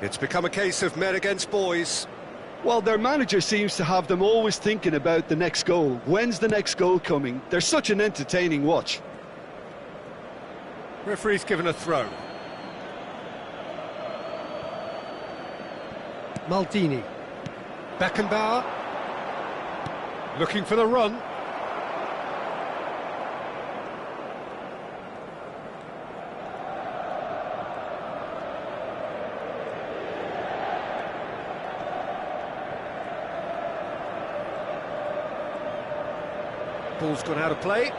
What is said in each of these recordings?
It's become a case of men against boys. Well, their manager seems to have them always thinking about the next goal. When's the next goal coming? They're such an entertaining watch. Referee's given a throw. Maldini. Beckenbauer. Looking for the run. Ball's gone out of play.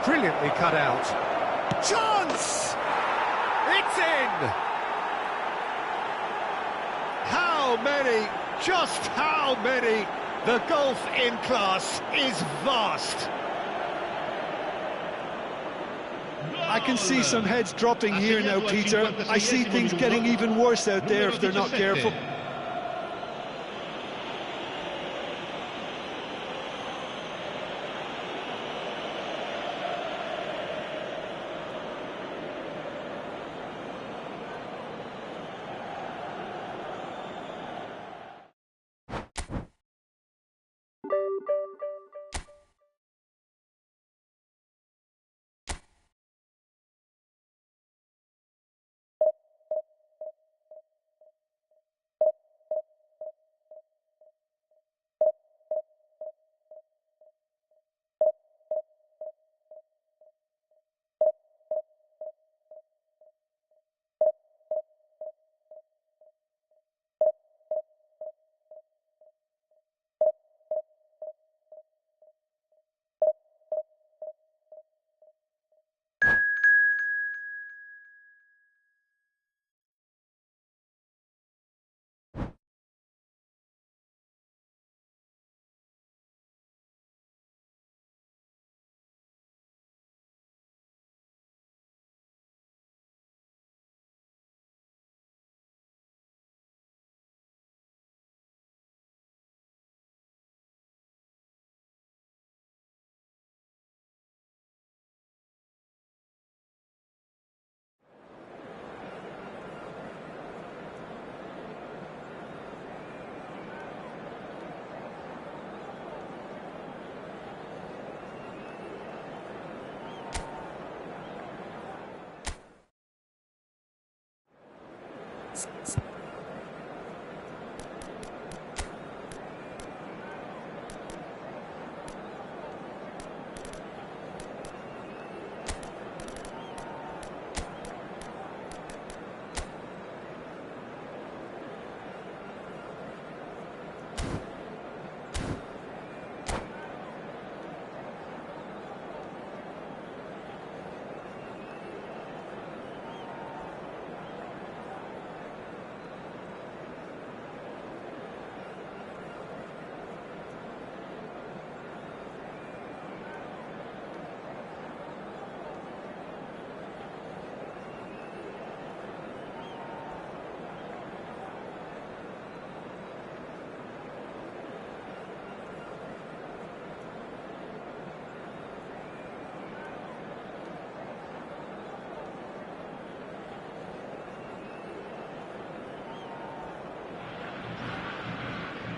Brilliantly cut out. Chance! It's in! How many? Just how many? The golf in class is vast. I can see some heads dropping here now, Peter. I see things getting even worse out there if they're not careful.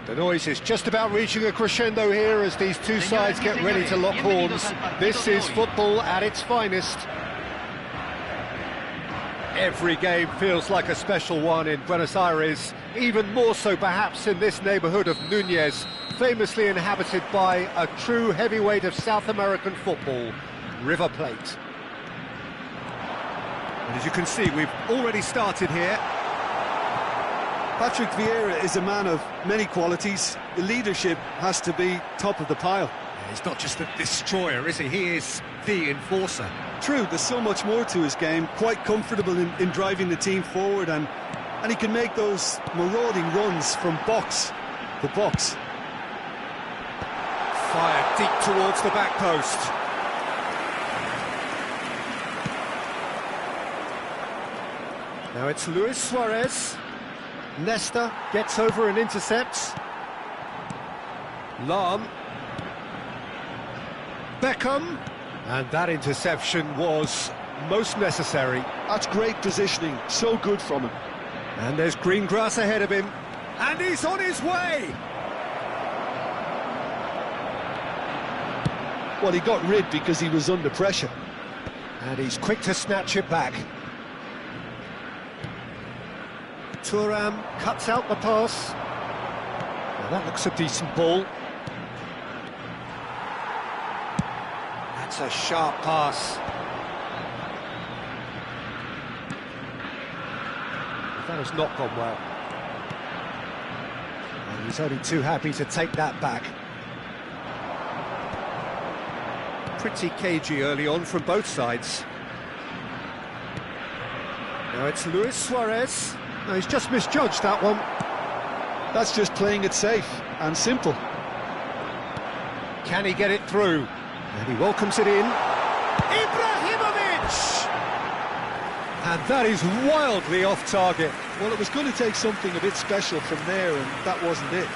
The noise is just about reaching a crescendo here as these two sides get ready to lock horns. This is football at its finest. Every game feels like a special one in Buenos Aires, even more so perhaps in this neighbourhood of Núñez, famously inhabited by a true heavyweight of South American football, River Plate. And as you can see, we've already started here. Patrick Vieira is a man of many qualities. The leadership has to be top of the pile. He's not just a destroyer, is he? He is the enforcer. True, there's so much more to his game. Quite comfortable in driving the team forward, and he can make those marauding runs from box to box. Fire deep towards the back post. Now it's Luis Suarez. Nesta gets over and intercepts. Lahm. Beckham. And that interception was most necessary. That's great positioning, so good from him. And there's green grass ahead of him. And he's on his way! Well, he got rid because he was under pressure. And he's quick to snatch it back. Thuram cuts out the pass. Now that looks a decent ball. That's a sharp pass. That has not gone well. And he's only too happy to take that back. Pretty cagey early on from both sides. Now it's Luis Suarez. No, he's just misjudged that one. That's just playing it safe and simple. Can he get it through? And he welcomes it in. Ibrahimovic! And that is wildly off target. Well, it was going to take something a bit special from there, and that wasn't it.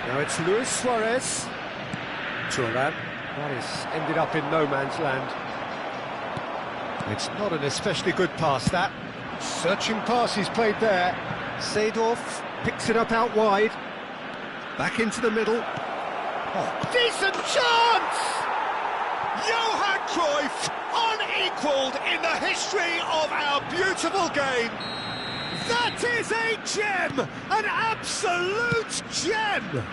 Now it's Luis Suarez. Thuram. That is ended up in no man's land. It's not an especially good pass, that. Searching pass he's played there. Seedorf picks it up out wide. Back into the middle. Oh, decent chance! Johan Cruyff, unequalled in the history of our beautiful game. That is a gem! An absolute gem!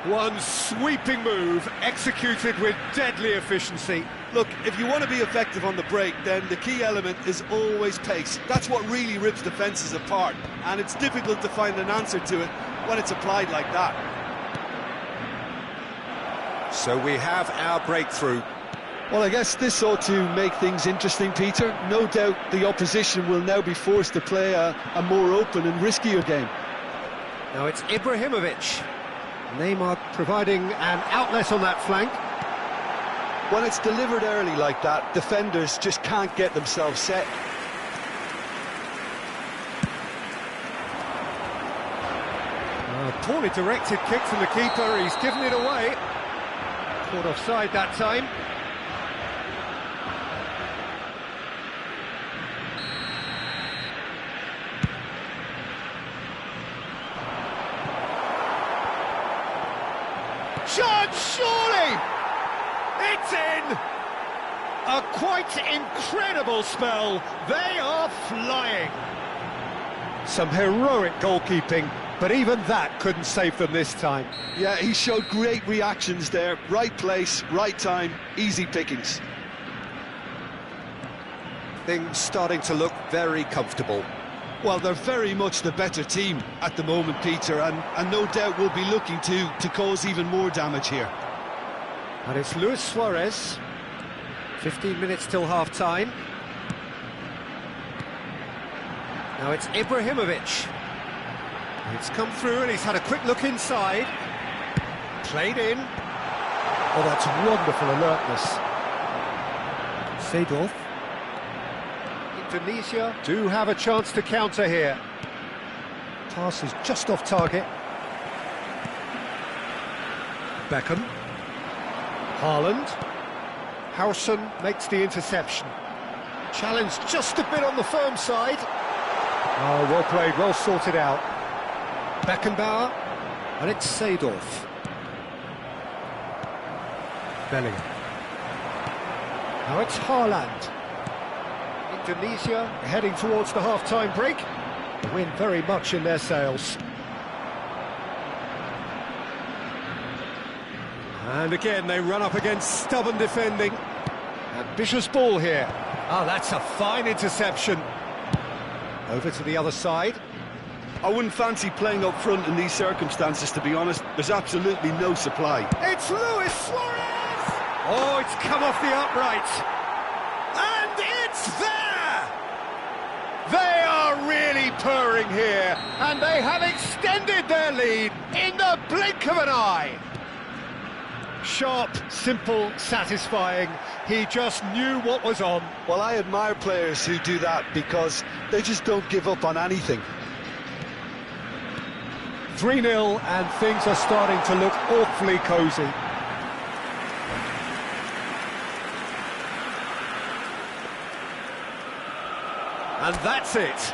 One sweeping move, executed with deadly efficiency. Look, if you want to be effective on the break, then the key element is always pace. That's what really rips defences apart, and it's difficult to find an answer to it when it's applied like that. So we have our breakthrough. Well, I guess this ought to make things interesting, Peter. No doubt the opposition will now be forced to play a more open and riskier game. Now it's Ibrahimovic. Neymar providing an outlet on that flank. When it's delivered early like that, defenders just can't get themselves set. Poorly directed kick from the keeper, he's given it away. Caught offside that time. Chance, surely! It's in! A quite incredible spell. They are flying. Some heroic goalkeeping, but even that couldn't save them this time. Yeah, he showed great reactions there. Right place, right time, easy pickings. Things starting to look very comfortable. Well, they're very much the better team at the moment, Peter, and no doubt will be looking to cause even more damage here. And it's Luis Suarez. 15 minutes till half-time. Now it's Ibrahimovic. It's come through and he's had a quick look inside. Played in. Oh, that's wonderful alertness. Seedorf. Indonesia do have a chance to counter here. Pass is just off target. Beckham. Haaland. Howson makes the interception. Challenge just a bit on the firm side. Oh, well played, well sorted out. Beckenbauer, and it's Seedorf. Bellingham. Now it's Haaland. Indonesia heading towards the half-time break. The wind very much in their sails. And again, they run up against stubborn defending. Ambitious ball here. Oh, that's a fine interception. Over to the other side. I wouldn't fancy playing up front in these circumstances, to be honest. There's absolutely no supply. It's Luis Suarez! Oh, it's come off the upright. And it's there! They are really purring here, and they have extended their lead in the blink of an eye. Sharp, simple, satisfying. He just knew what was on. Well, I admire players who do that because they just don't give up on anything. 3-0, and things are starting to look awfully cosy. And that's it.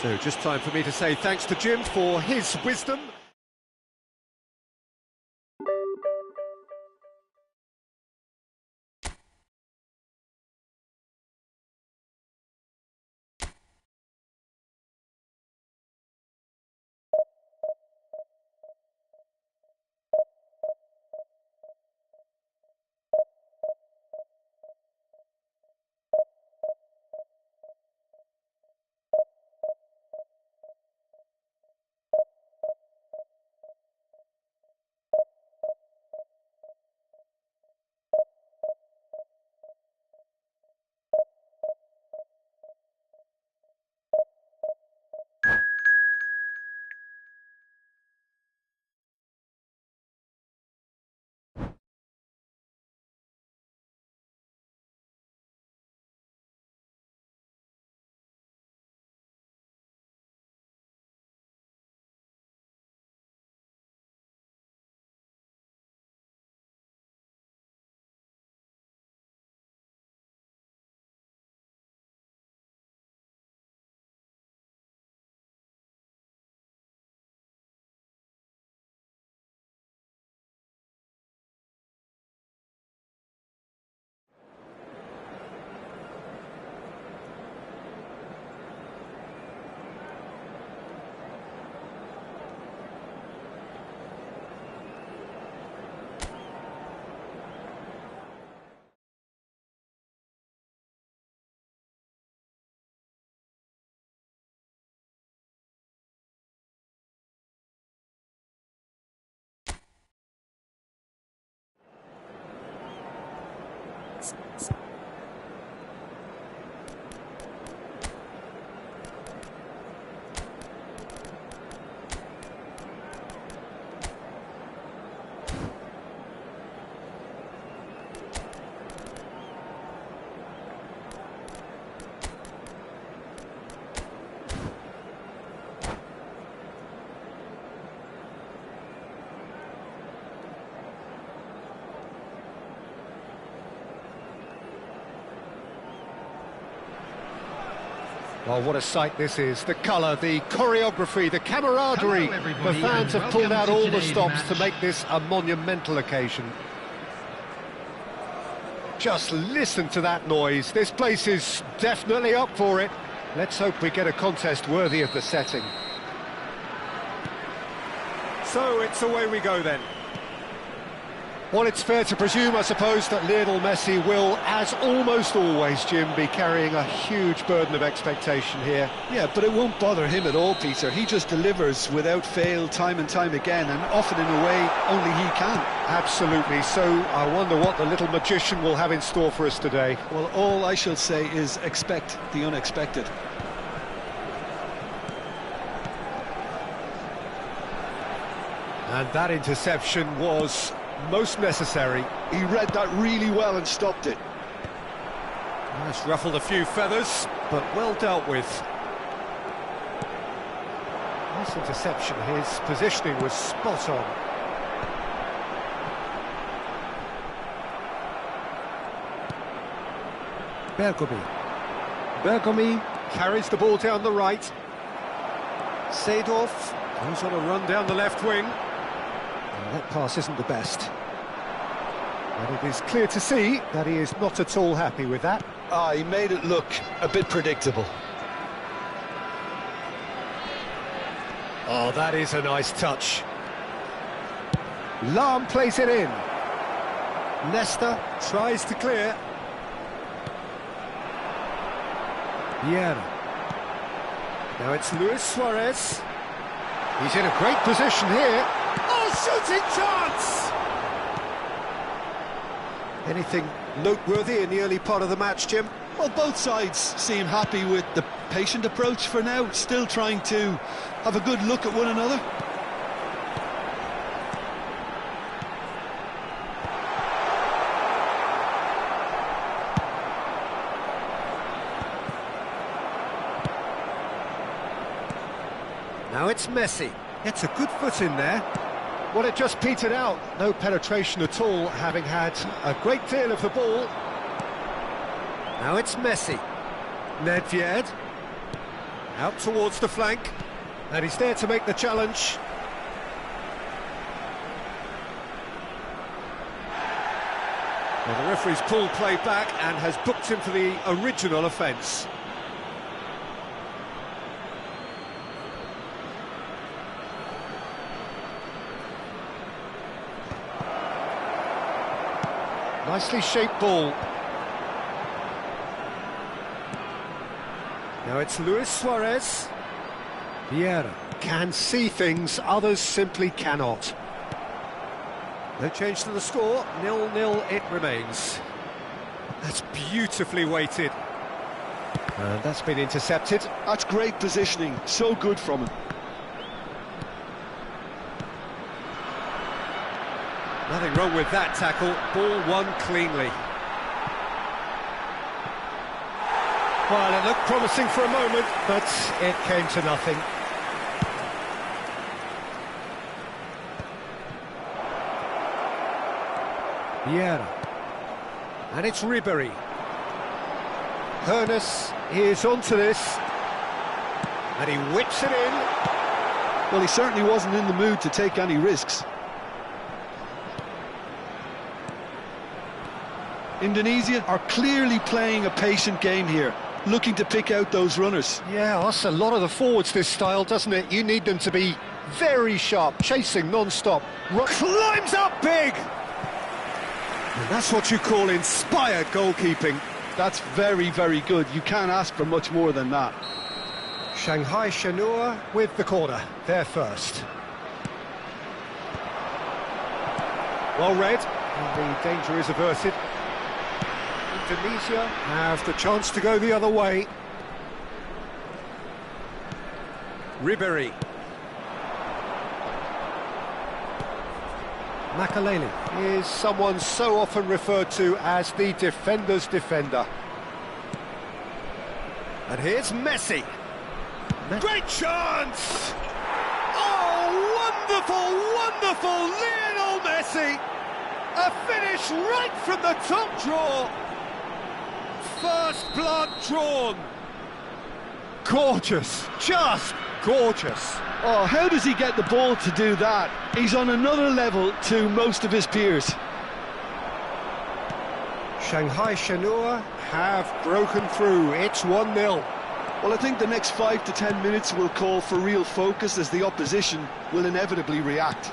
So just time for me to say thanks to Jim for his wisdom. Well, what a sight this is. The colour, the choreography, the camaraderie. The fans have pulled out all the stops to make this a monumental occasion. Just listen to that noise. This place is definitely up for it. Let's hope we get a contest worthy of the setting. So it's away we go then. Well, it's fair to presume, I suppose, that Lionel Messi will, as almost always, Jim, be carrying a huge burden of expectation here. Yeah, but it won't bother him at all, Peter. He just delivers without fail time and time again, and often in a way only he can. Absolutely. So I wonder what the little magician will have in store for us today. Well, all I shall say is expect the unexpected. And that interception was most necessary. He read that really well and stopped it. It's ruffled a few feathers, but well dealt with. Nice interception. His positioning was spot on. Bergomi carries the ball down the right. Seedorf goes on a run down the left wing. That pass isn't the best. And it is clear to see that he is not at all happy with that. He made it look a bit predictable. Oh, that is a nice touch. Lahm plays it in. Nesta tries to clear. Vieira. Now it's Luis Suarez. He's in a great position here. Shooting chance! Anything noteworthy in the early part of the match, Jim? Well, both sides seem happy with the patient approach for now, still trying to have a good look at one another. Now it's Messi. Gets a good foot in there. Well, it just petered out. No penetration at all, having had a great deal of the ball. Now it's Messi. Nedved. Out towards the flank. And he's there to make the challenge. Well, the referee's pulled play back and has booked him for the original offence. Nicely shaped ball. Now it's Luis Suarez. Vieira can see things others simply cannot. No change to the score, 0-0 it remains. That's beautifully weighted. And that's been intercepted. That's great positioning, so good from him. Nothing wrong with that tackle, ball won cleanly. Well, it looked promising for a moment, but it came to nothing. Vieira. And it's Ribery. Hoeneß is onto this. And he whips it in. Well, he certainly wasn't in the mood to take any risks. Indonesia are clearly playing a patient game here, looking to pick out those runners. Yeah, that's a lot of the forwards, this style, doesn't it? You need them to be very sharp, chasing non-stop. Climbs up big! And that's what you call inspired goalkeeping. That's very, very good. You can't ask for much more than that. Shanghai Shenhua with the corner, there first. Well read, and the danger is averted. Indonesia have the chance to go the other way. Ribery. Makaleli is someone so often referred to as the defender's defender. And here's Messi. Great chance! Oh, wonderful, wonderful Lionel Messi! A finish right from the top draw. First blood drawn. Gorgeous, just gorgeous. Oh, how does he get the ball to do that? He's on another level to most of his peers. Shanghai Shenhua have broken through. It's 1-0. Well, I think the next 5 to 10 minutes will call for real focus as the opposition will inevitably react.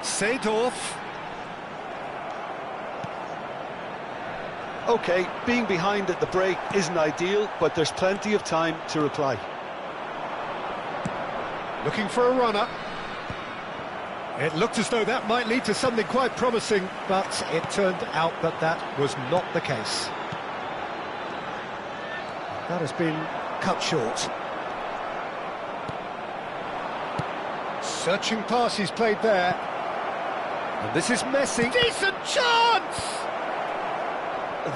Seedorf. OK, being behind at the break isn't ideal, but there's plenty of time to reply. Looking for a runner. It looked as though that might lead to something quite promising, but it turned out that that was not the case. That has been cut short. Searching pass he's played there. And this is Messi. Decent chance!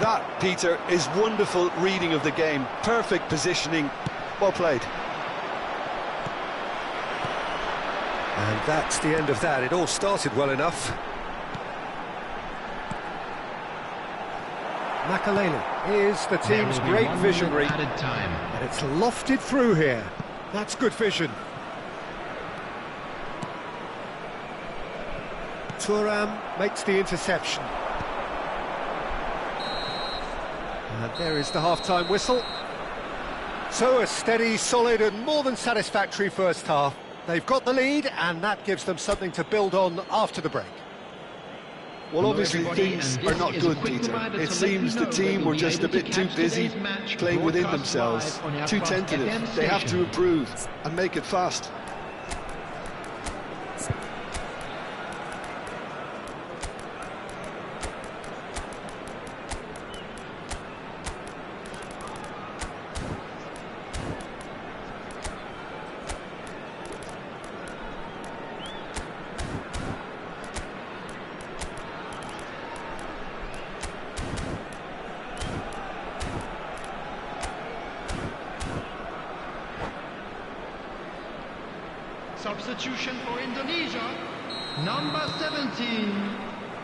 That, Peter, is wonderful reading of the game. Perfect positioning. Well played. And that's the end of that. It all started well enough. Makaleli is the team's great visionary. And it's lofted through here. That's good vision. Thuram makes the interception. And there is the half-time whistle. So a steady, solid and more than satisfactory first half. They've got the lead and that gives them something to build on after the break. Well, obviously things are not good, Peter. It seems the team were just a bit too busy playing within themselves, too tentative. They have to improve and make it fast. Substitution for Indonesia. Number 17.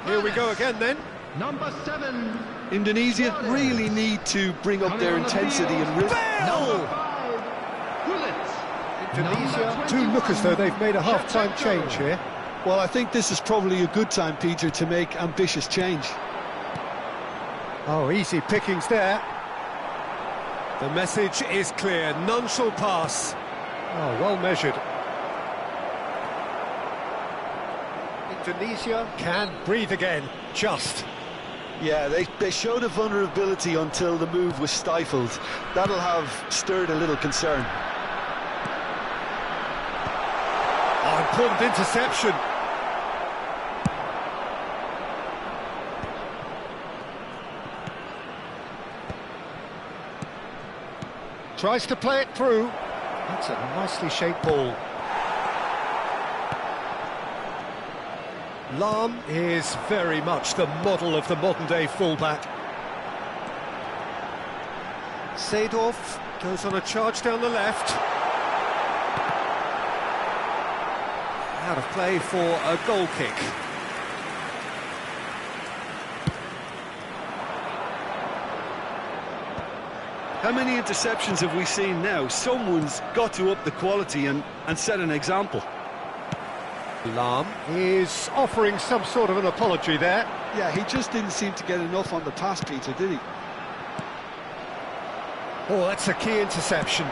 Here we go again then. Number 7. Indonesia really need to bring up their intensity and rhythm. Number 5. Bullets. Indonesia do look as though they've made a half-time change here. Well, I think this is probably a good time, Peter, to make ambitious change. Oh, easy pickings there. The message is clear, none shall pass. Oh, well measured. Indonesia can breathe again, just. Yeah, they showed a vulnerability until the move was stifled. That'll have stirred a little concern. Oh, important interception. Tries to play it through. That's a nicely shaped ball. Lahm is very much the model of the modern-day fullback. Seedorf goes on a charge down the left. Out of play for a goal kick. How many interceptions have we seen now? Someone's got to up the quality and set an example. Lahm is offering some sort of an apology there. Yeah, he just didn't seem to get enough on the pass, Peter, did he? Oh, that's a key interception.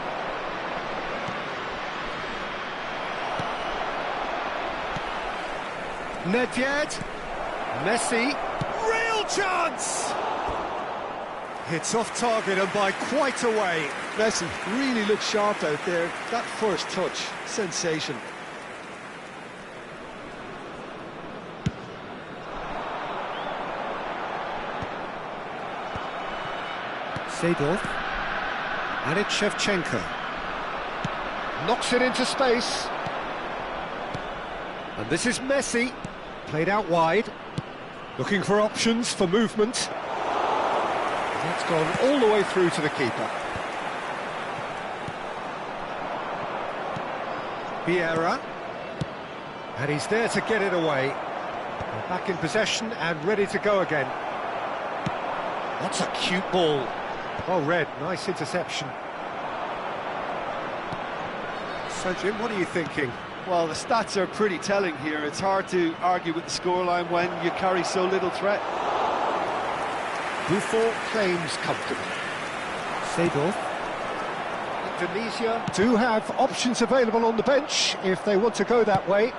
Nedved, Messi, Real chance! It's off target and by quite a way. Messi really looked sharp out there. That first touch, sensation. Seedorf, and it's Shevchenko. Knocks it into space. And this is Messi, played out wide, looking for options for movement. That's gone all the way through to the keeper. Vieira, and he's there to get it away. They're back in possession and ready to go again. That's a cute ball. Well read, nice interception. So Jim, what are you thinking? Well, the stats are pretty telling here. It's hard to argue with the scoreline when you carry so little threat. Buffon claims comfortable. Seedorf. Indonesia do have options available on the bench if they want to go that way.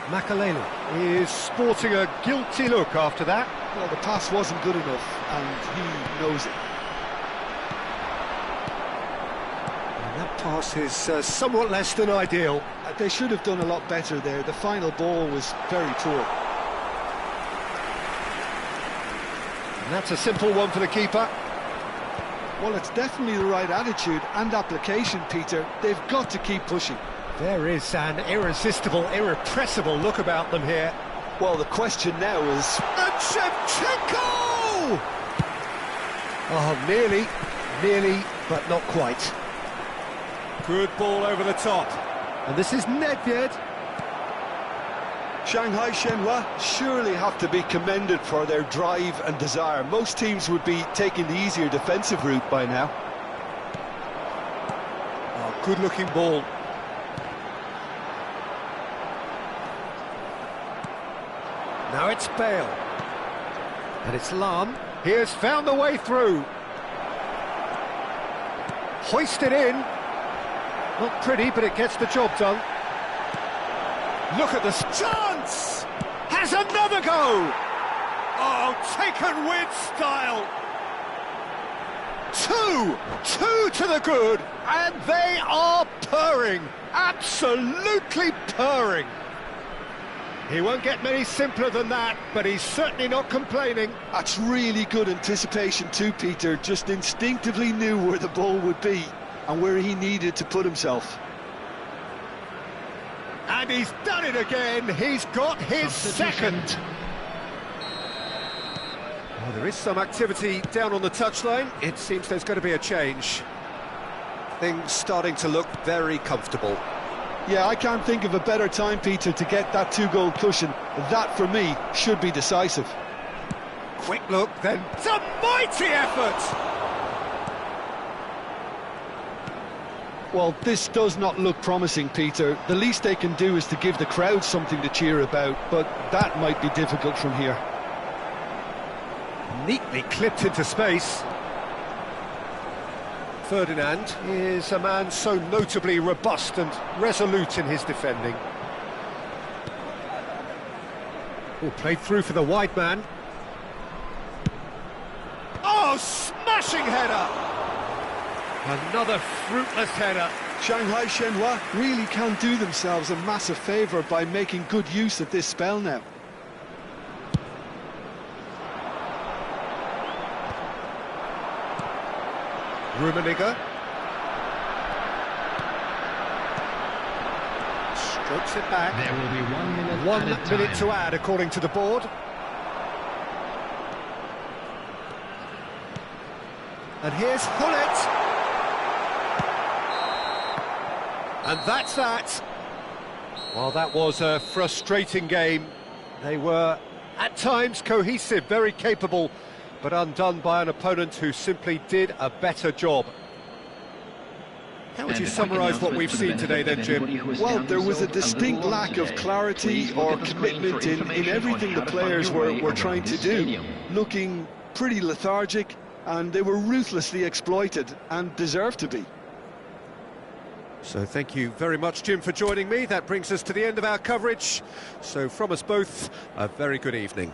Makalele is sporting a guilty look after that. Well, the pass wasn't good enough, and he knows it. And that pass is somewhat less than ideal. They should have done a lot better there. The final ball was very poor. And that's a simple one for the keeper. Well, it's definitely the right attitude and application, Peter. They've got to keep pushing. There is an irresistible, irrepressible look about them here. Well, the question now is... And Shevchenko! Oh, nearly, but not quite. Good ball over the top. And this is Nedved. Shanghai Shenhua surely have to be commended for their drive and desire. Most teams would be taking the easier defensive route by now. Oh, good-looking ball. Now it's Bale. And it's Lahm. He has found the way through. Hoisted in. Not pretty, but it gets the job done. Look at this chance! Has another go! Oh, taken with style! Two to the good, and they are purring, absolutely purring. He won't get many simpler than that, but he's certainly not complaining. That's really good anticipation too, Peter. Just instinctively knew where the ball would be and where he needed to put himself. And he's done it again. He's got his second. Well, there is some activity down on the touchline. It seems there's going to be a change. Things starting to look very comfortable. Yeah, I can't think of a better time, Peter, to get that two-goal cushion. That, for me, should be decisive. Quick look, then it's a mighty effort! Well, this does not look promising, Peter. The least they can do is to give the crowd something to cheer about, but that might be difficult from here. Neatly clipped into space. Ferdinand is a man so notably robust and resolute in his defending. Oh, played through for the wide man. Oh, smashing header! Another fruitless header. Shanghai Shenhua really can do themselves a massive favour by making good use of this spell now. Rummenigge. Strokes it back. There will be 1 minute. 1 minute to add, according to the board. And here's Hullet. And that's that. Well, that was a frustrating game. They were, at times, cohesive, very capable, but undone by an opponent who simply did a better job. How would you summarise what we've seen today then, Jim? Well, there was a distinct lack of clarity or commitment in everything the players were trying to do. Looking pretty lethargic, and they were ruthlessly exploited, and deserved to be. So thank you very much, Jim, for joining me. That brings us to the end of our coverage. So from us both, a very good evening.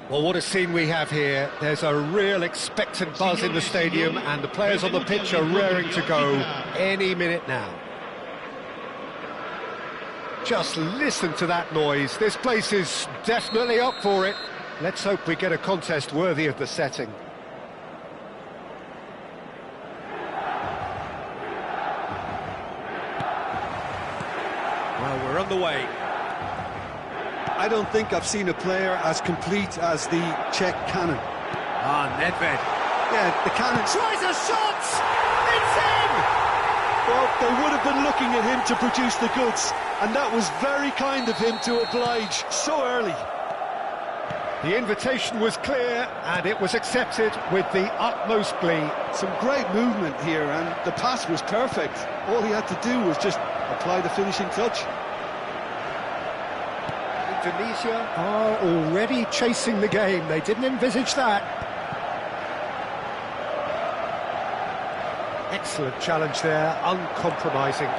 Well, what a scene we have here. There's a real expectant buzz in the stadium, and the players on the pitch are raring to go any minute now. Just listen to that noise. This place is definitely up for it. Let's hope we get a contest worthy of the setting. We're underway. I don't think I've seen a player as complete as the Czech cannon. Nedved. Yeah, the cannon Tries a shot! It's in! Well, they would have been looking at him to produce the goods, and that was very kind of him to oblige so early. The invitation was clear, and it was accepted with the utmost glee. Some great movement here, and the pass was perfect. All he had to do was just apply the finishing touch. Indonesia are already chasing the game. They didn't envisage that. Excellent challenge there, uncompromising.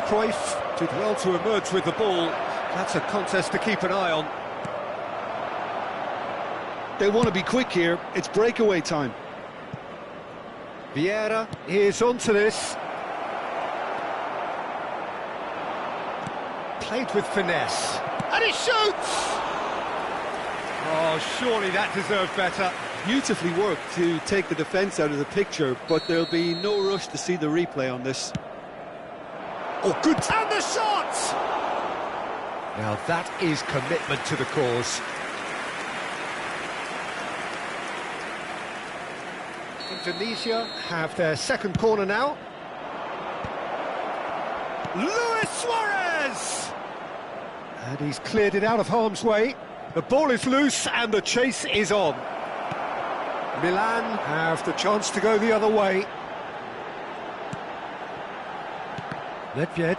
Cruyff did well to emerge with the ball. That's a contest to keep an eye on. They want to be quick here. It's breakaway time. Vieira is onto this. Played with finesse. And he shoots! Oh, surely that deserved better. Beautifully worked to take the defence out of the picture, but there'll be no rush to see the replay on this. Oh, good. And the shot! Now that is commitment to the cause. Indonesia have their second corner now. Luis Suarez! And he's cleared it out of harm's way. The ball is loose and the chase is on. Milan have the chance to go the other way. Nedved.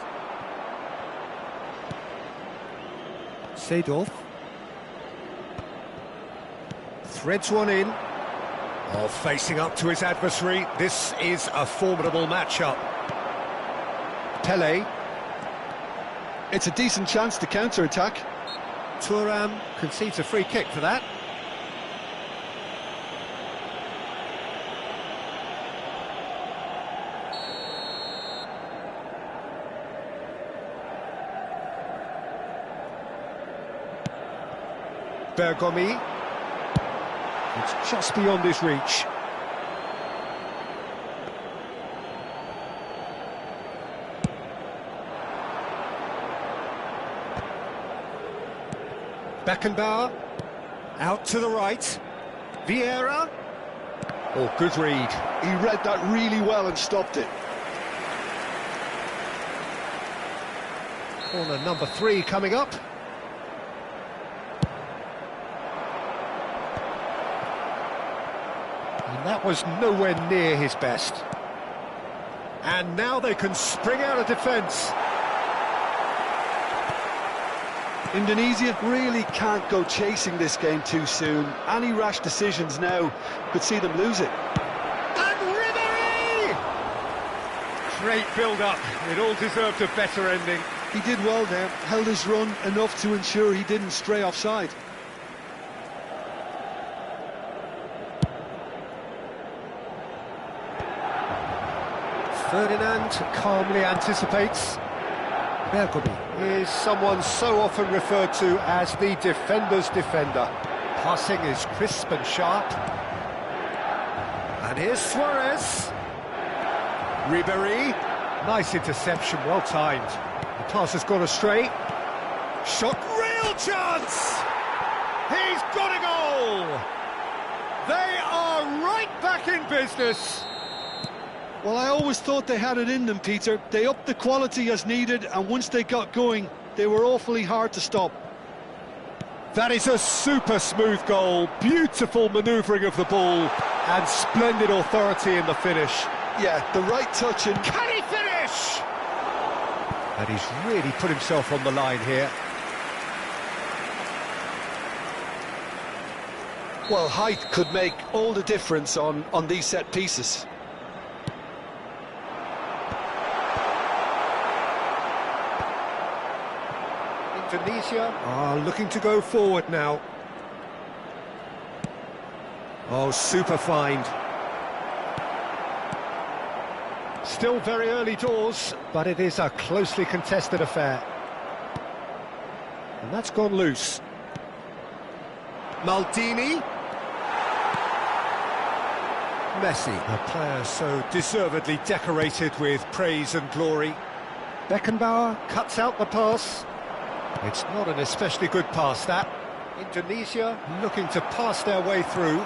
Seedorf. Threads one in. Oh, facing up to his adversary. This is a formidable matchup. Pele. It's a decent chance to counter-attack. Thuram concedes a free kick for that. Bergomi. It's just beyond his reach. Beckenbauer, out to the right. Vieira. Oh, good read. He read that really well and stopped it. Corner number 3 coming up. And that was nowhere near his best. And now they can spring out of defence. Indonesia really can't go chasing this game too soon. Any rash decisions now could see them lose it. And Ribéry! Great build-up. It all deserved a better ending. He did well there, held his run enough to ensure he didn't stray offside. Ferdinand calmly anticipates. Bergomi is someone so often referred to as the defender's defender. Passing is crisp and sharp. And here's Suarez. Ribéry. Nice interception, well timed. The pass has gone astray. Shot, real chance! He's got a goal! They are right back in business. Well, I always thought they had it in them, Peter. They upped the quality as needed, and once they got going, they were awfully hard to stop. That is a super smooth goal. Beautiful manoeuvring of the ball, and splendid authority in the finish. Yeah, the right touch and... Can he finish? And he's really put himself on the line here. Well, height could make all the difference on these set pieces. Indonesia are looking to go forward now. Oh, super find. Still very early doors, but it is a closely contested affair. And that's gone loose. Maldini. Messi, a player so deservedly decorated with praise and glory. Beckenbauer cuts out the pass. It's not an especially good pass, that. Indonesia looking to pass their way through.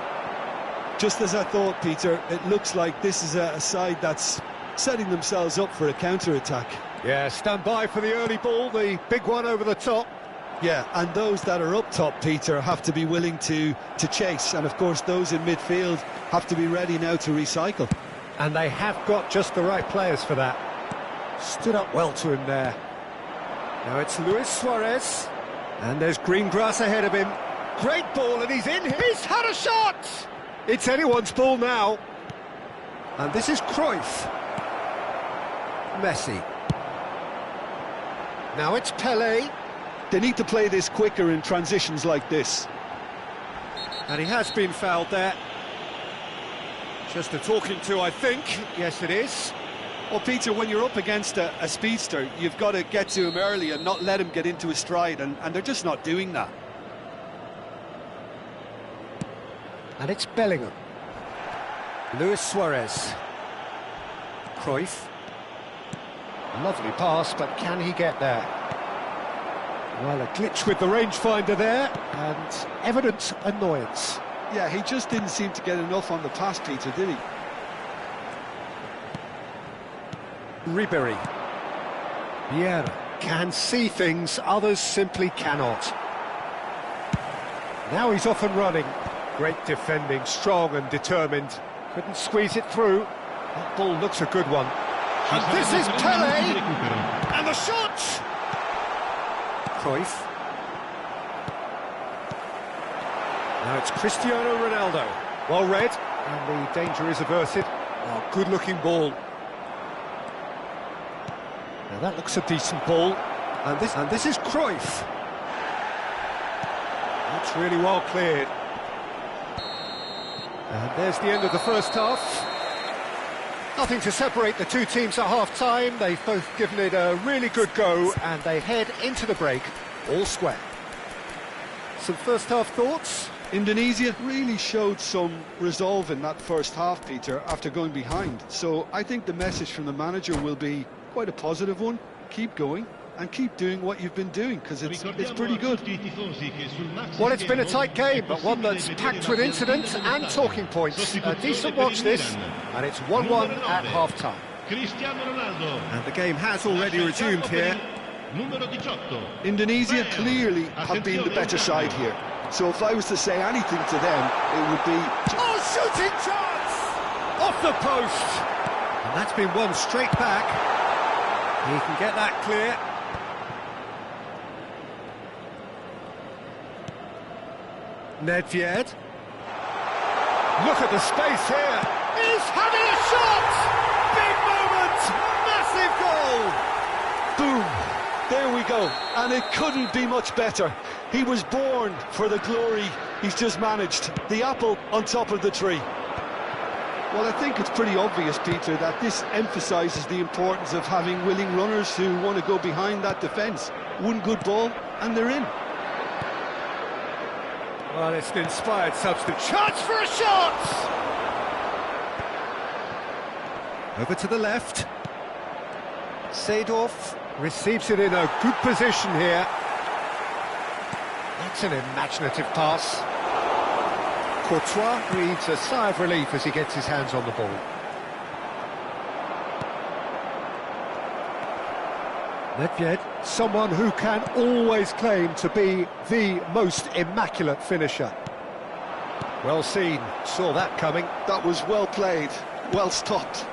Just as I thought, Peter, it looks like this is a side that's setting themselves up for a counter-attack. Yeah, stand by for the early ball, the big one over the top. Yeah, and those that are up top, Peter, have to be willing to chase. And, of course, those in midfield have to be ready now to recycle. And they have got just the right players for that. Stood up well to him there. Now it's Luis Suarez. And there's green grass ahead of him. Great ball, and he's in. He's had a shot! It's anyone's ball now. And this is Cruyff. Messi. Now it's Pelé. They need to play this quicker in transitions like this. And he has been fouled there. Just a talking to, I think. Yes, it is. Well, Peter, when you're up against a speedster, you've got to get to him early and not let him get into a stride, and they're just not doing that. And it's Bellingham. Luis Suarez. Cruyff. Lovely pass, but can he get there? Well, a glitch with the rangefinder there, and evident annoyance. Yeah, he just didn't seem to get enough on the pass, Peter, did he? Ribery. Vieira can see things others simply cannot. Now he's off and running. Great defending, strong and determined. Couldn't squeeze it through. That ball looks a good one. And this is Pelé! And the shot! Cruyff. Now it's Cristiano Ronaldo. Well read, and the danger is averted. Oh, good-looking ball. Now that looks a decent ball. And this is Cruyff. That's really well cleared. And there's the end of the first half. Nothing to separate the two teams at half-time. They've both given it a really good go, and they head into the break all square. Some first-half thoughts? Indonesia really showed some resolve in that first half, Peter, after going behind. So I think the message from the manager will be quite a positive one. Keep going and keep doing what you've been doing, because it's pretty good. Well, it's been a tight game, but one that's packed with incidents and talking points. A decent watch this, and it's 1-1 at half-time. And the game has already resumed here. Indonesia clearly have been the better side here. So if I was to say anything to them, it would be... Oh, shooting chance! Off the post! And that's been won straight back. He can get that clear. Nedved. Look at the space here. He's having a shot! Big moment! Massive goal! Boom! There we go. And it couldn't be much better. He was born for the glory he's just managed. The apple on top of the tree. Well, I think it's pretty obvious, Peter, that this emphasises the importance of having willing runners who want to go behind that defence. One good ball, and they're in. Well, it's an inspired substitute. Chance for a shot! Over to the left. Seedorf receives it in a good position here. That's an imaginative pass. Courtois breathes a sigh of relief as he gets his hands on the ball. Nedved, someone who can always claim to be the most immaculate finisher. Well seen, saw that coming. That was well played, well stopped.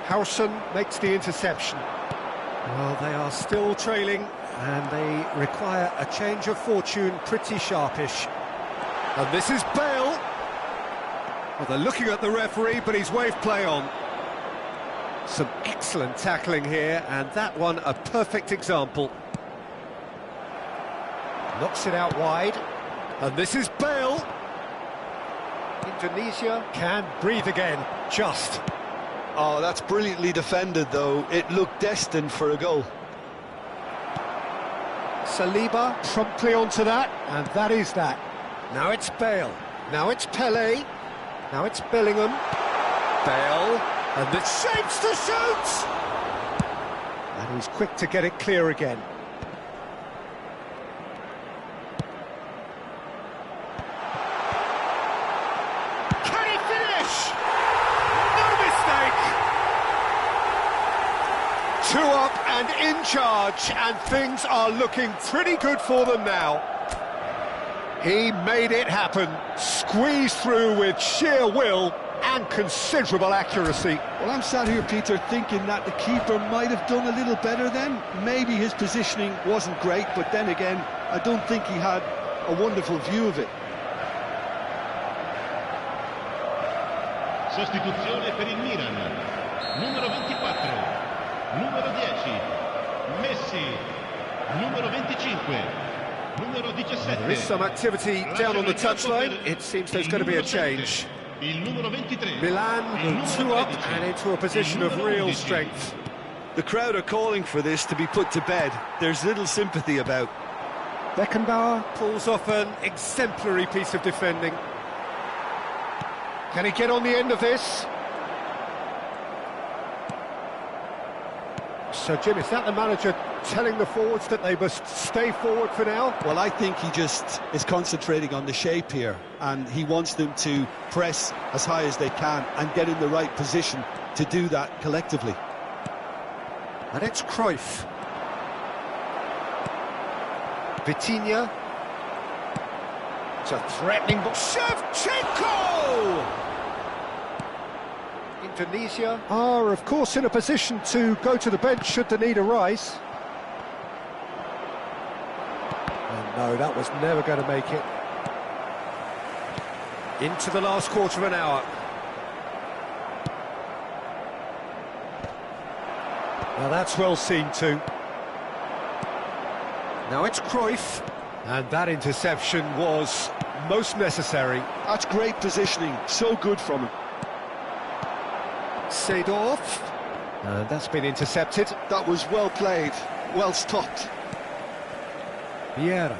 Howson makes the interception. Well, they are still trailing, and they require a change of fortune pretty sharpish. And this is Bale. Well, they're looking at the referee, but he's waved play on. Some excellent tackling here, and that one a perfect example. Knocks it out wide. And this is Bale. Indonesia can breathe again, just. Oh, that's brilliantly defended, though. It looked destined for a goal. Saliba promptly onto that, and that is that. Now it's Bale, now it's Pelé, now it's Bellingham. Bale, and it shapes to shoot! And he's quick to get it clear again. Can he finish? No mistake! 2 up and in charge, and things are looking pretty good for them now. He made it happen, squeezed through with sheer will and considerable accuracy. Well, I'm sat here, Peter, thinking that the keeper might have done a little better then. Maybe his positioning wasn't great, but then again, I don't think he had a wonderful view of it. Sostituzione per il Milan. Numero 24, numero 10, Messi, numero 25. There is some activity down on the touchline. It seems there's going to be a change. Milan 2 up and into a position of real strength. The crowd are calling for this to be put to bed. There's little sympathy about. Beckenbauer pulls off an exemplary piece of defending. Can he get on the end of this? So, Jim, is that the manager telling the forwards that they must stay forward for now? Well, I think he just is concentrating on the shape here, and he wants them to press as high as they can and get in the right position to do that collectively. And it's Cruyff. Vitinha. It's a threatening ball. Shevchenko! Indonesia are, of course, in a position to go to the bench should the need arise. And no, that was never going to make it. Into the last quarter of an hour. Now that's well seen too. Now it's Cruyff. And that interception was most necessary. That's great positioning, so good from him. Seedorf. And that's been intercepted. That was well played, well stopped. Vieira.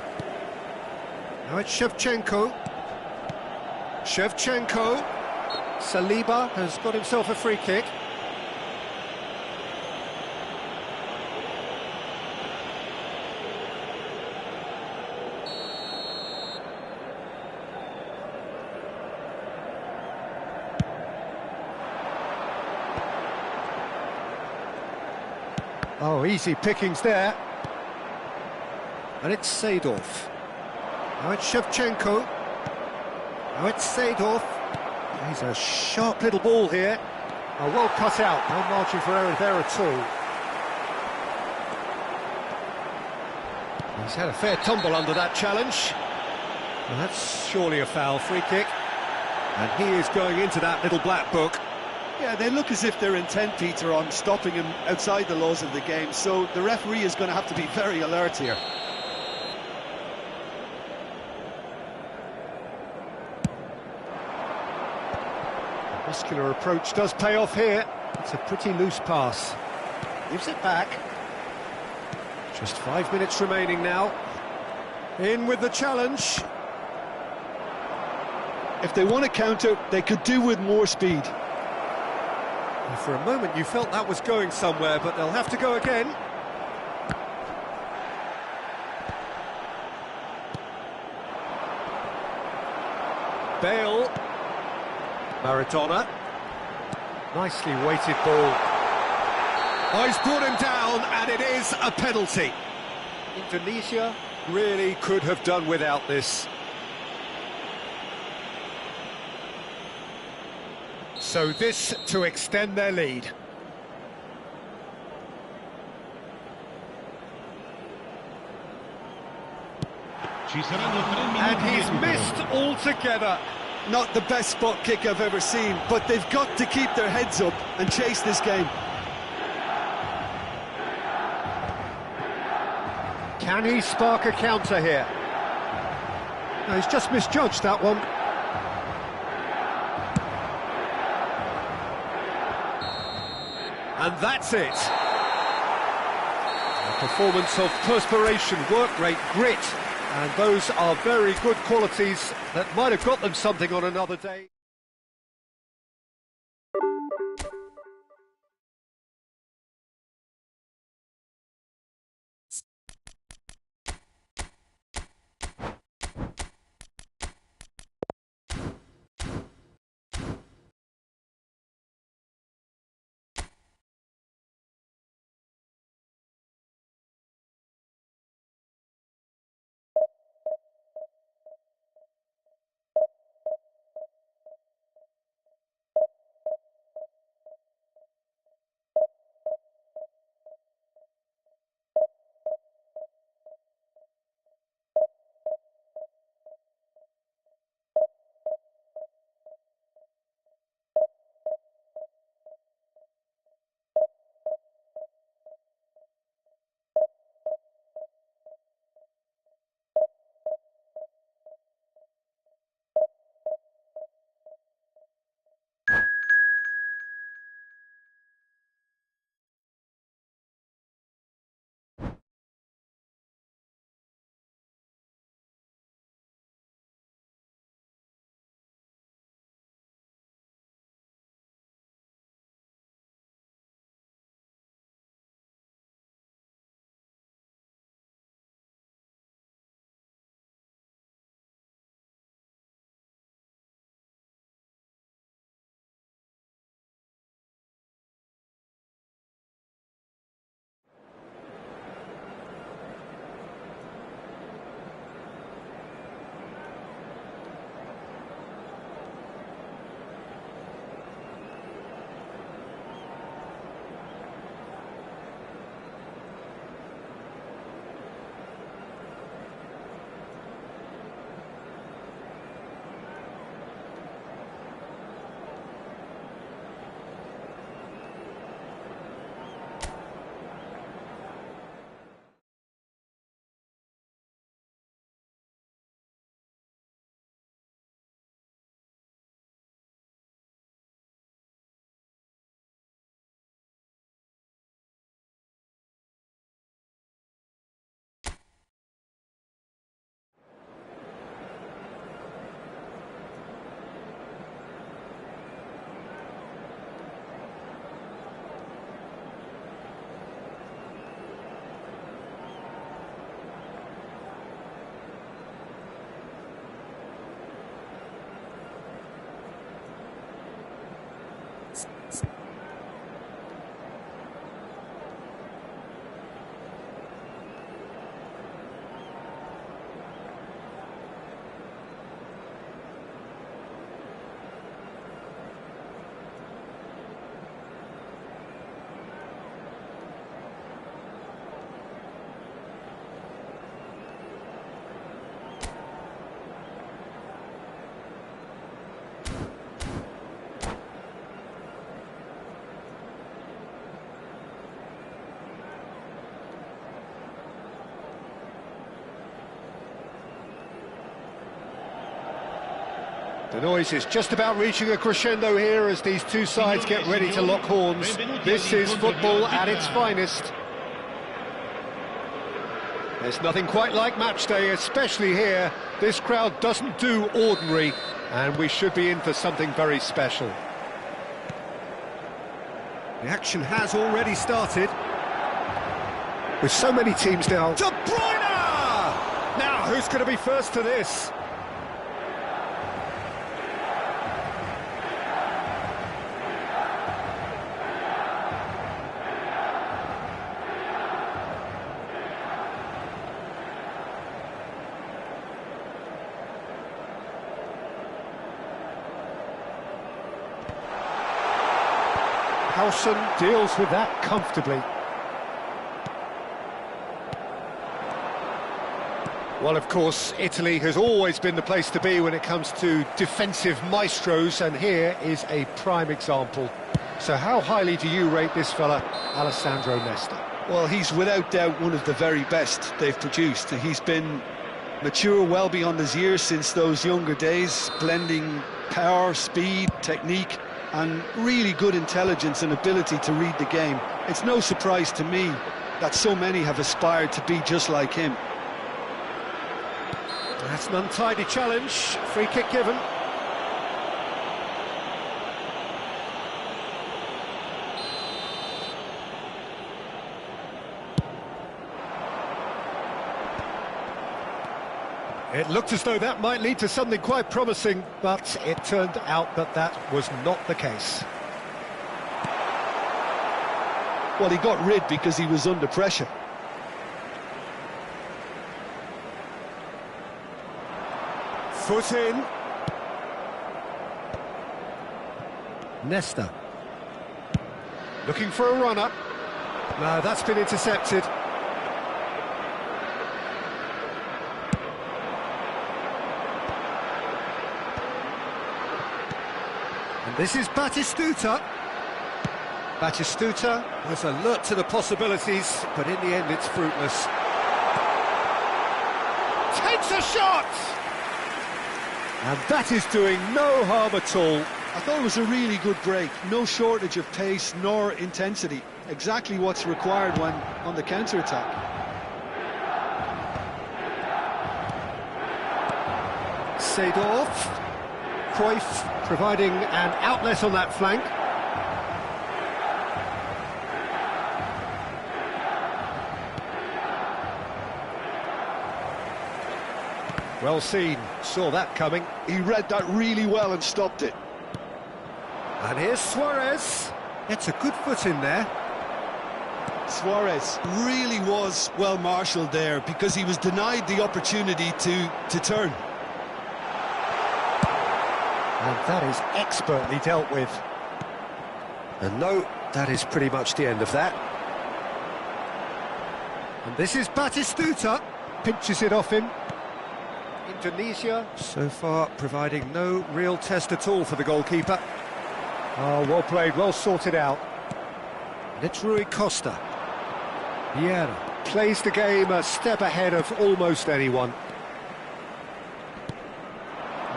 Now it's Shevchenko. Shevchenko. Saliba has got himself a free kick. Oh, easy pickings there. And it's Seedorf. Now it's Shevchenko. Now it's Seedorf. He's a sharp little ball here. Oh, well cut out. No margin for error there at all. He's had a fair tumble under that challenge. Well, that's surely a foul. Free kick. And he is going into that little black book. Yeah, they look as if they're intent, Peter, on stopping him outside the laws of the game, so the referee is going to have to be very alert here. The muscular approach does pay off here. It's a pretty loose pass. Gives it back. Just 5 minutes remaining now. In with the challenge. If they want to counter, they could do with more speed. For a moment you felt that was going somewhere, but they'll have to go again. Bale. Maradona. Nicely weighted ball. Oh, he's brought him down, and it is a penalty. Indonesia really could have done without this. So this to extend their lead. And he's missed altogether. Not the best spot kick I've ever seen, but they've got to keep their heads up and chase this game. Can he spark a counter here? No, he's just misjudged that one. And that's it. A performance of perspiration, work rate, grit, and those are very good qualities that might have got them something on another day. The noise is just about reaching a crescendo here as these two sides get ready to lock horns. This is football at its finest. There's nothing quite like match day, especially here. This crowd doesn't do ordinary, and we should be in for something very special. The action has already started. With so many teams now... De Bruyne! Now, who's going to be first to this? Howson deals with that comfortably. Well, of course, Italy has always been the place to be when it comes to defensive maestros, and here is a prime example. So how highly do you rate this fella, Alessandro Nesta? Well, he's without doubt one of the very best they've produced. He's been mature well beyond his years since those younger days, blending power, speed, technique, and really good intelligence and ability to read the game. It's no surprise to me that so many have aspired to be just like him. That's an untidy challenge, free kick given. It looked as though that might lead to something quite promising, but it turned out that that was not the case. Well, he got rid because he was under pressure. Foot in. Nesta. Looking for a run-up. No, that's been intercepted. And this is Batistuta. Batistuta was alert to the possibilities, but in the end it's fruitless. Takes a shot! And that is doing no harm at all. I thought it was a really good break. No shortage of pace nor intensity. Exactly what's required when on the counter-attack. Seedorf. Cruyff providing an outlet on that flank. Well seen, saw that coming. He read that really well and stopped it. And here's Suarez. Gets a good foot in there. Suarez really was well marshalled there because he was denied the opportunity to turn. And that is expertly dealt with. And no, that is pretty much the end of that. And this is Batistuta. Pinches it off him. Indonesia, so far, providing no real test at all for the goalkeeper. Oh, well played, well sorted out. And it's Rui Costa. Vieira plays the game a step ahead of almost anyone.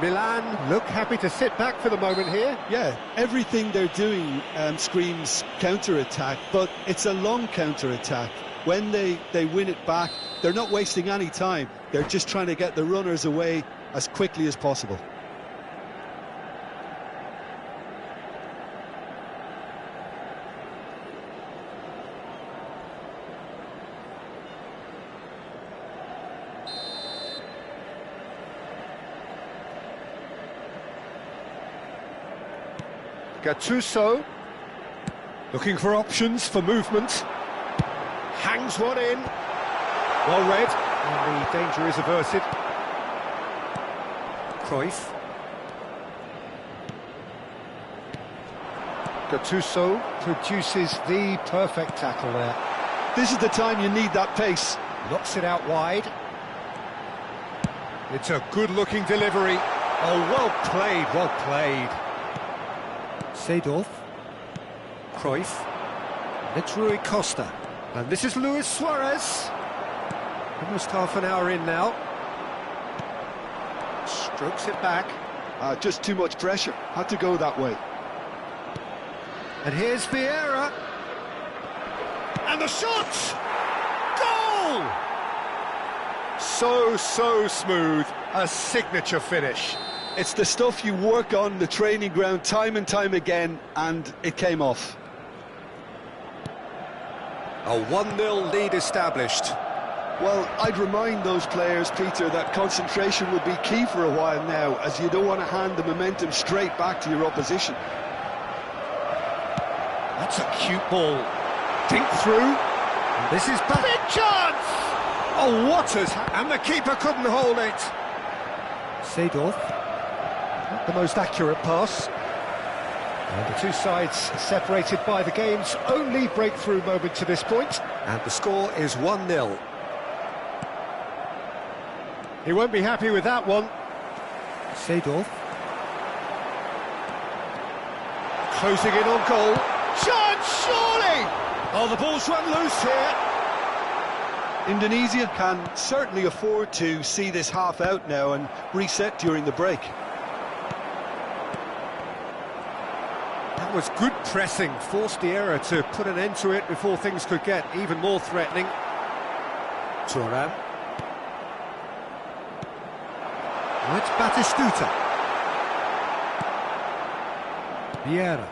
Milan look happy to sit back for the moment here. Yeah, everything they're doing screams counter-attack, but it's a long counter-attack. When they win it back, they're not wasting any time. They're just trying to get the runners away as quickly as possible. Gattuso, looking for options for movement. Hangs one in. Well read, and the danger is averted. Cruyff. Gattuso produces the perfect tackle there. This is the time you need that pace. Knocks it out wide. It's a good-looking delivery. Oh, well played, well played. Seedorf. Cruyff. It's Rui Costa. And this is Luis Suarez. Almost half an hour in now. Strokes it back. Just too much pressure. Had to go that way. And here's Vieira. And the shot! Goal! So smooth. A signature finish. It's the stuff you work on the training ground time and time again, and it came off. A 1-0 lead established. Well, I'd remind those players, Peter, that concentration will be key for a while now, as you don't want to hand the momentum straight back to your opposition. That's a cute ball. Dink through. And this is back. Big chance! Oh, what has... And the keeper couldn't hold it. Seedorf. Not the most accurate pass. And the two sides separated by the game's only breakthrough moment to this point. And the score is 1-0. He won't be happy with that one. Seedorf. Closing in on goal. Chance, surely! Oh, the ball's run loose here. Indonesia can certainly afford to see this half out now and reset during the break. That was good pressing, forced the error to put an end to it before things could get even more threatening. Thuram. Now it's Batistuta. Vieira.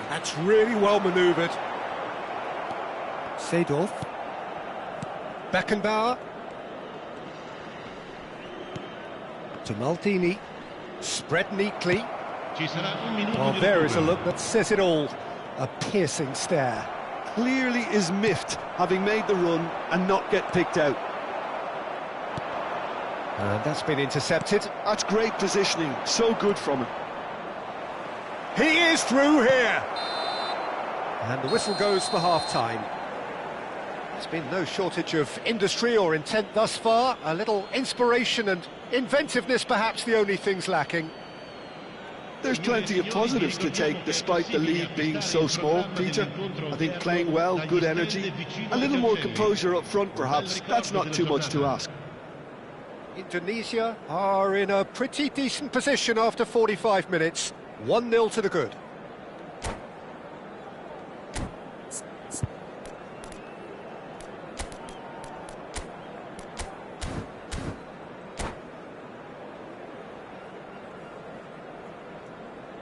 That's really well manoeuvred. Seedorf. Beckenbauer. To Maldini. Spread neatly. Well, there is a look that says it all. A piercing stare. Clearly is miffed, having made the run and not get picked out. And that's been intercepted. That's great positioning, so good from him. He is through here! And the whistle goes for half-time. There's been no shortage of industry or intent thus far. A little inspiration and inventiveness, perhaps the only things lacking. There's plenty of positives to take despite the lead being so small, Peter. I think playing well, good energy, a little more composure up front perhaps, that's not too much to ask. Indonesia are in a pretty decent position after 45 minutes. 1-0 to the good.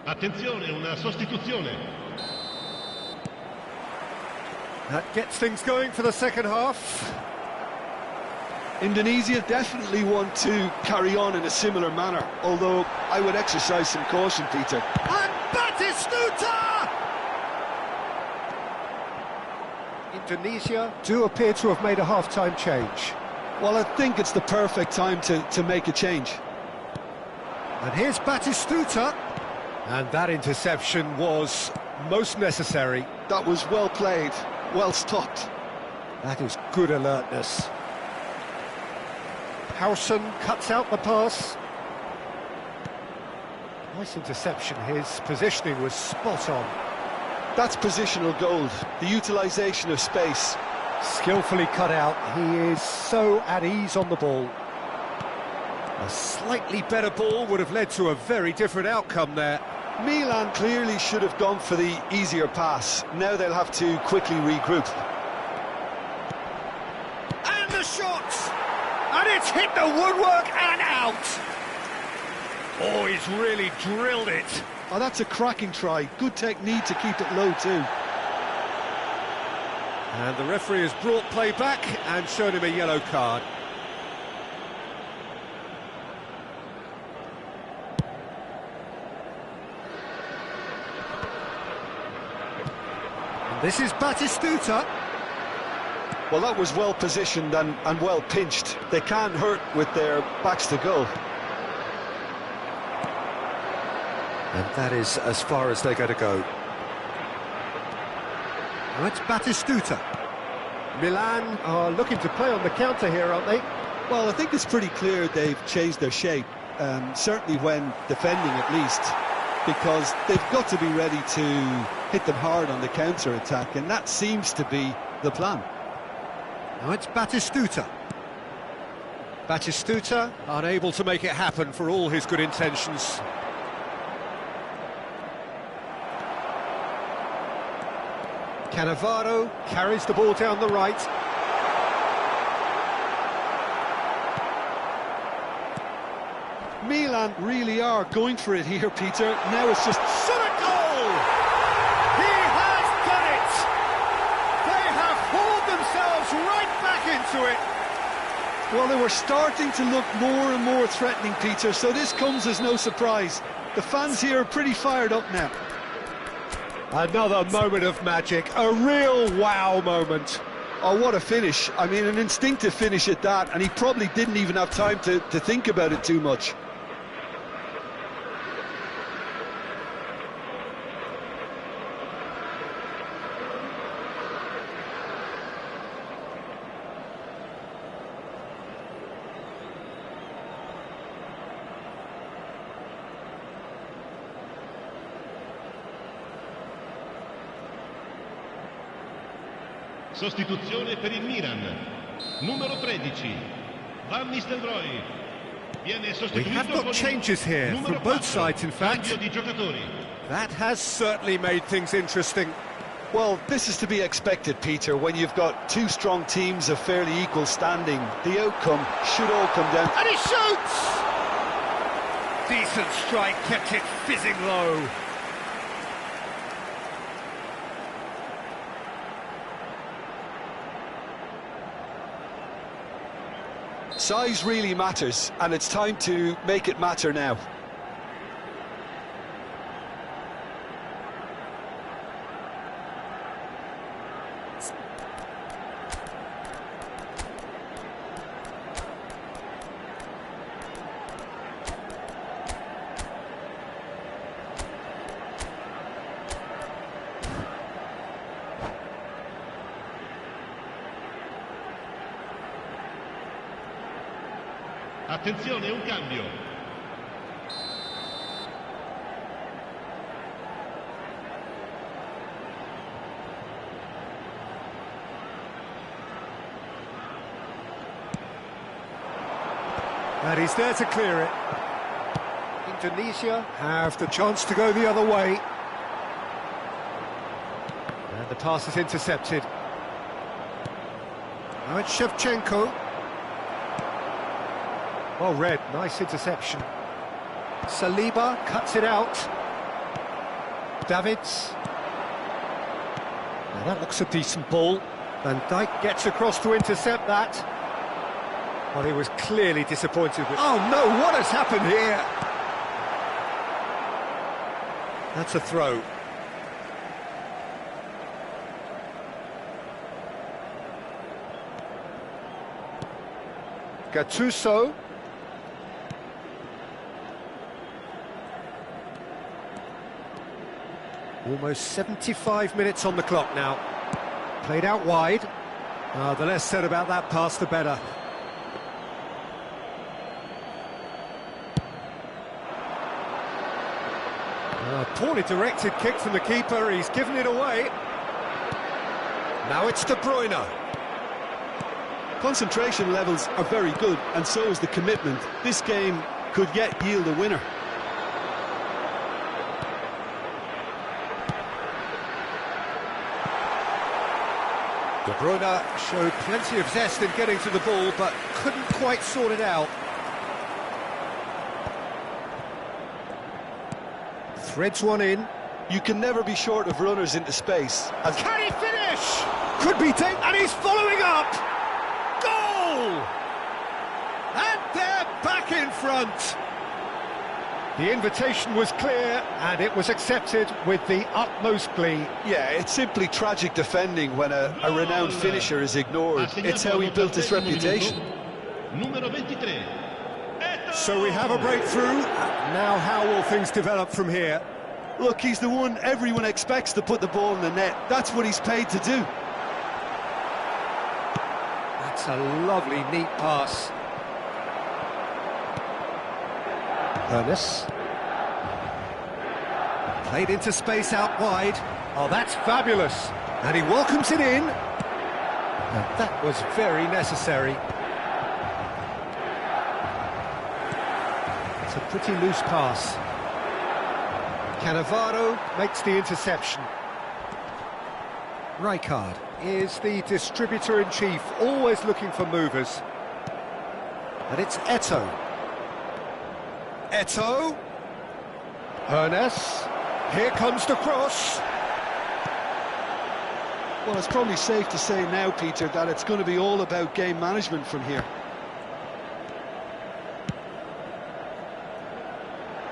Attenzione, una sostituzione. That gets things going for the second half. Indonesia definitely want to carry on in a similar manner, although I would exercise some caution, Peter. And Batistuta! Indonesia do appear to have made a half-time change. Well, I think it's the perfect time to make a change. And here's Batistuta. And that interception was most necessary. That was well played, well stopped. That is good alertness. Howson cuts out the pass. Nice interception, his positioning was spot on. That's positional gold, the utilisation of space. Skillfully cut out, he is so at ease on the ball. A slightly better ball would have led to a very different outcome there. Milan clearly should have gone for the easier pass. Now they'll have to quickly regroup. And the shot! And it's hit the woodwork and out! Oh, he's really drilled it. Oh, that's a cracking try. Good technique to keep it low too. And the referee has brought play back and shown him a yellow card. And this is Batistuta. Well, that was well positioned and well pinched. They can't hurt with their backs to goal. And that is as far as they're going to go. Now it's Batistuta. Milan are looking to play on the counter here, aren't they? Well, I think it's pretty clear they've changed their shape, certainly when defending at least, because they've got to be ready to hit them hard on the counter-attack, and that seems to be the plan. Now it's Batistuta. Batistuta unable to make it happen for all his good intentions. Cannavaro carries the ball down the right. Milan really are going for it here, Peter. Now it's just... Goal! He has done it! They have hauled themselves right back into it. Well, they were starting to look more and more threatening, Peter, so this comes as no surprise. The fans here are pretty fired up now. Another moment of magic, a real wow moment. Oh, what a finish. I mean, an instinctive finish at that, and he probably didn't even have time to think about it too much. Sostituzione per il Milan. Numero 13. Van Nistelrooy. Viene We have got changes here from both sides, in fact. Di giocatori. That has certainly made things interesting. Well, this is to be expected, Peter, when you've got two strong teams of fairly equal standing. The outcome should all come down... And he shoots! Decent strike, kept it fizzing low. Size really matters, and it's time to make it matter now. Attenzione, un cambio. And he's there to clear it. Indonesia have the chance to go the other way. And the pass is intercepted. Now it's Shevchenko. Well read, nice interception. Saliba cuts it out. Davids. Now that looks a decent ball. Van Dijk gets across to intercept that. Well, he was clearly disappointed with... Oh no, what has happened here? That's a throw. Gattuso. Almost 75 minutes on the clock now. Played out wide. The less said about that pass, the better. Poorly directed kick from the keeper. He's given it away. Now it's De Bruyne. Concentration levels are very good, and so is the commitment. This game could yet yield a winner. De Bruyne showed plenty of zest in getting to the ball, but couldn't quite sort it out. Threads one in. You can never be short of runners into space. Can he finish? Could be taken, and he's following up! Goal! And they're back in front! The invitation was clear, and it was accepted with the utmost glee. Yeah, it's simply tragic defending when a renowned finisher is ignored. It's how he built his reputation. Numero 23. So we have a breakthrough. Now how will things develop from here? Look, he's the one everyone expects to put the ball in the net. That's what he's paid to do. That's a lovely, neat pass. Ernest. Played into space out wide. Oh, that's fabulous. And he welcomes it in. And that was very necessary. Pretty loose pass. Cannavaro makes the interception. Rijkaard is the distributor-in-chief, always looking for movers. And it's Eto'o. Eto'o. Ernest. Here comes the cross. Well, it's probably safe to say now, Peter, that it's going to be all about game management from here.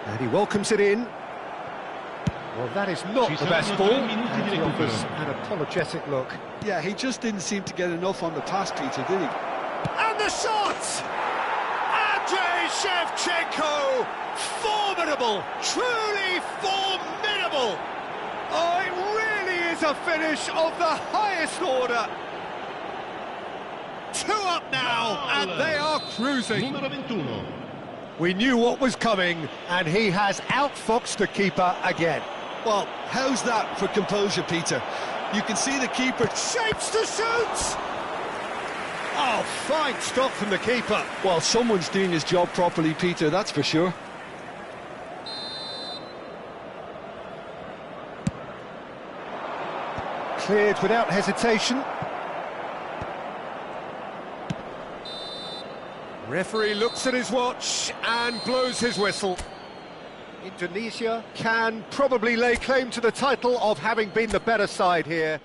And he welcomes it in. Well, that is not the best ball. And he offers an apologetic look. Yeah, he just didn't seem to get enough on the pass, Peter, did he? And the shot! Andrei Shevchenko! Formidable! Truly formidable! Oh, it really is a finish of the highest order. 2 up now, and they are cruising. Numero 21. We knew what was coming, and he has outfoxed the keeper again. Well, how's that for composure, Peter? You can see the keeper Shapes to shoot! Oh, fine stop from the keeper. Well, someone's doing his job properly, Peter, that's for sure. Cleared without hesitation. Referee looks at his watch and blows his whistle. Indonesia can probably lay claim to the title of having been the better side here.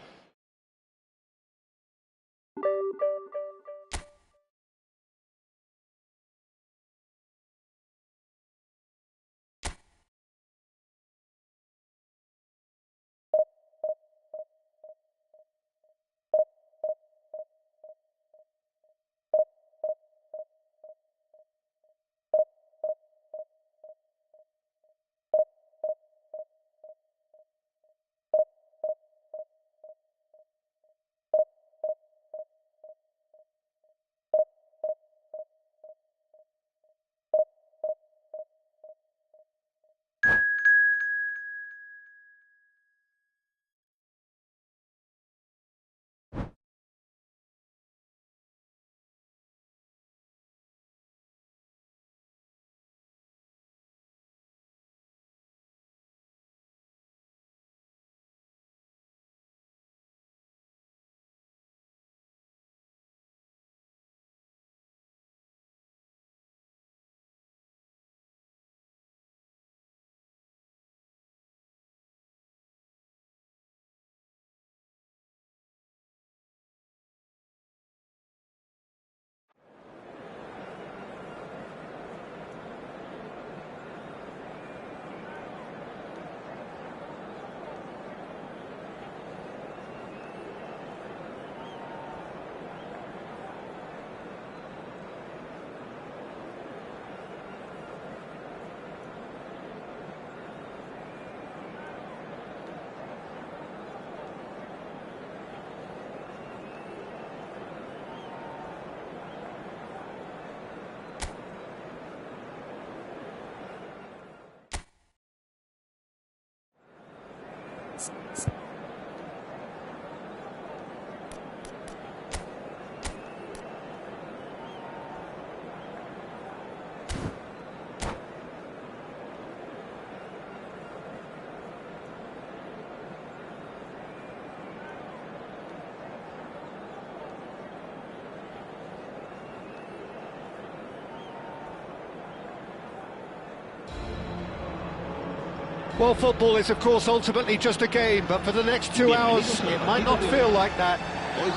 Well, football is, of course, ultimately just a game, but for the next 2 hours, it might not feel like that.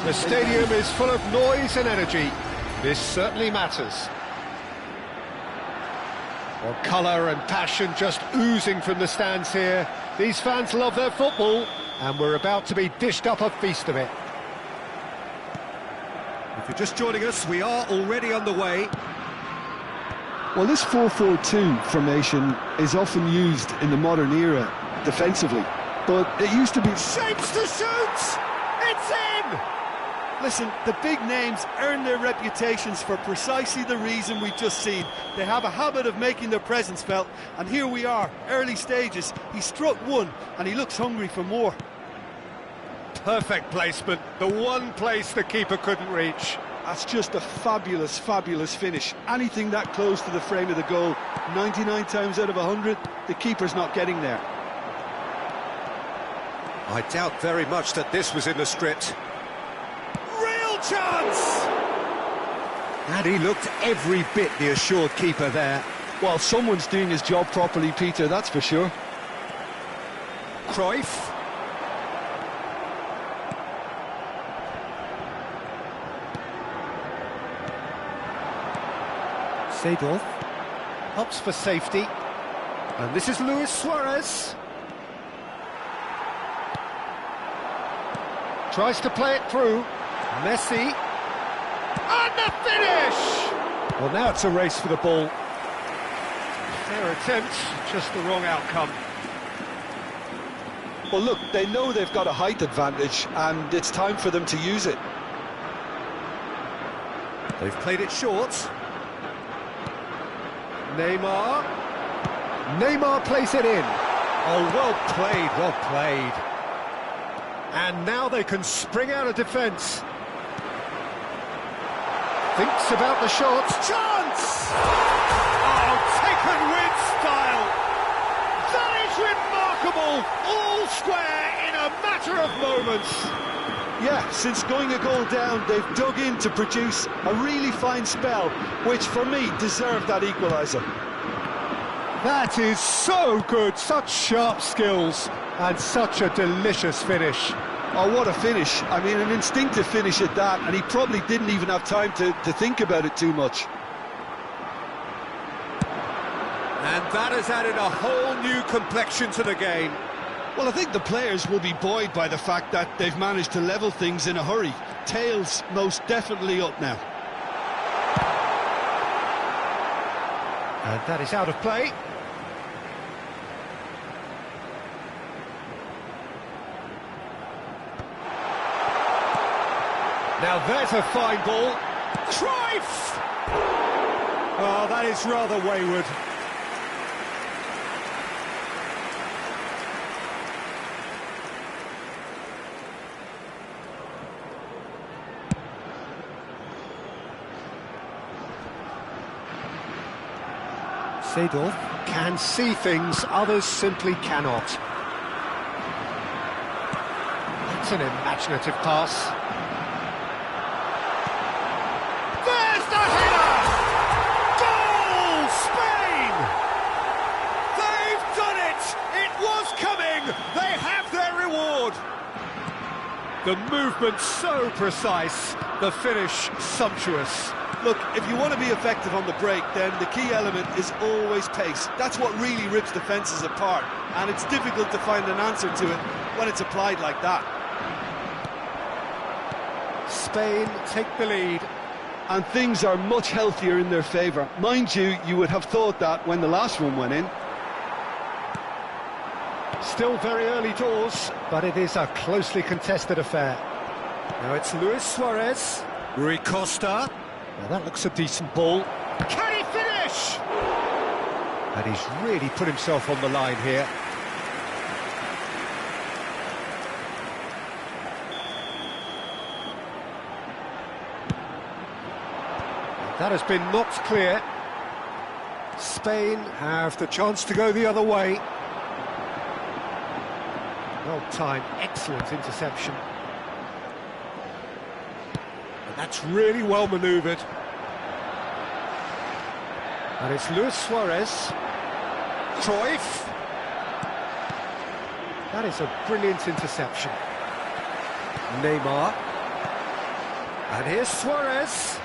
The stadium is full of noise and energy. This certainly matters. Well, colour and passion just oozing from the stands here. These fans love their football, and we're about to be dished up a feast of it. If you're just joining us, we are already underway. Well, this 4-4-2 formation is often used in the modern era defensively, but it used to be Shapes to shoot! It's in! Listen, the big names earn their reputations for precisely the reason we've just seen. They have a habit of making their presence felt, and here we are, early stages. He struck one, and he looks hungry for more. Perfect placement, the one place the keeper couldn't reach. That's just a fabulous, fabulous finish. Anything that close to the frame of the goal 99 times out of 100, the keeper's not getting there. I doubt very much that this was in the script. Real chance! And he looked every bit the assured keeper there. Well, someone's doing his job properly, Peter, that's for sure. Cruyff. Seedorf helps for safety, and this is Luis Suarez. Tries to play it through. Messi, and the finish! Well, now it's a race for the ball. Fair attempt, just the wrong outcome. Well, look, they know they've got a height advantage, and it's time for them to use it. They've played it short. Neymar. Neymar plays it in. Oh, well played, well played. And now they can spring out of defence. Thinks about the shot. Chance! Oh, taken with style. That is remarkable. All square in a matter of moments. Yeah, since going a goal down, they've dug in to produce a really fine spell, which for me deserved that equaliser. That is so good, such sharp skills, and such a delicious finish. Oh, what a finish. I mean, an instinctive finish at that, and he probably didn't even have time to think about it too much. And that has added a whole new complexion to the game. Well, I think the players will be buoyed by the fact that they've managed to level things in a hurry. Tails most definitely up now. And that is out of play. Now there's a fine ball. Cruyff! Oh, that is rather wayward. Seedorf can see things others simply cannot. That's an imaginative pass. There's the header! Goal! Spain! They've done it! It was coming! They have their reward! The movement so precise, the finish sumptuous. Look, if you want to be effective on the break, then the key element is always pace. That's what really rips defences apart, and it's difficult to find an answer to it when it's applied like that. Spain take the lead. And things are much healthier in their favour. Mind you, you would have thought that when the last one went in. Still very early doors, but it is a closely contested affair. Now it's Luis Suarez, Rui Costa. Now that looks a decent ball. Can he finish? And he's really put himself on the line here. That has been knocked clear. Spain have the chance to go the other way. Well timed, excellent interception. And that's really well manoeuvred. And it's Luis Suarez. Cruyff. That is a brilliant interception. Neymar. And here's Suarez.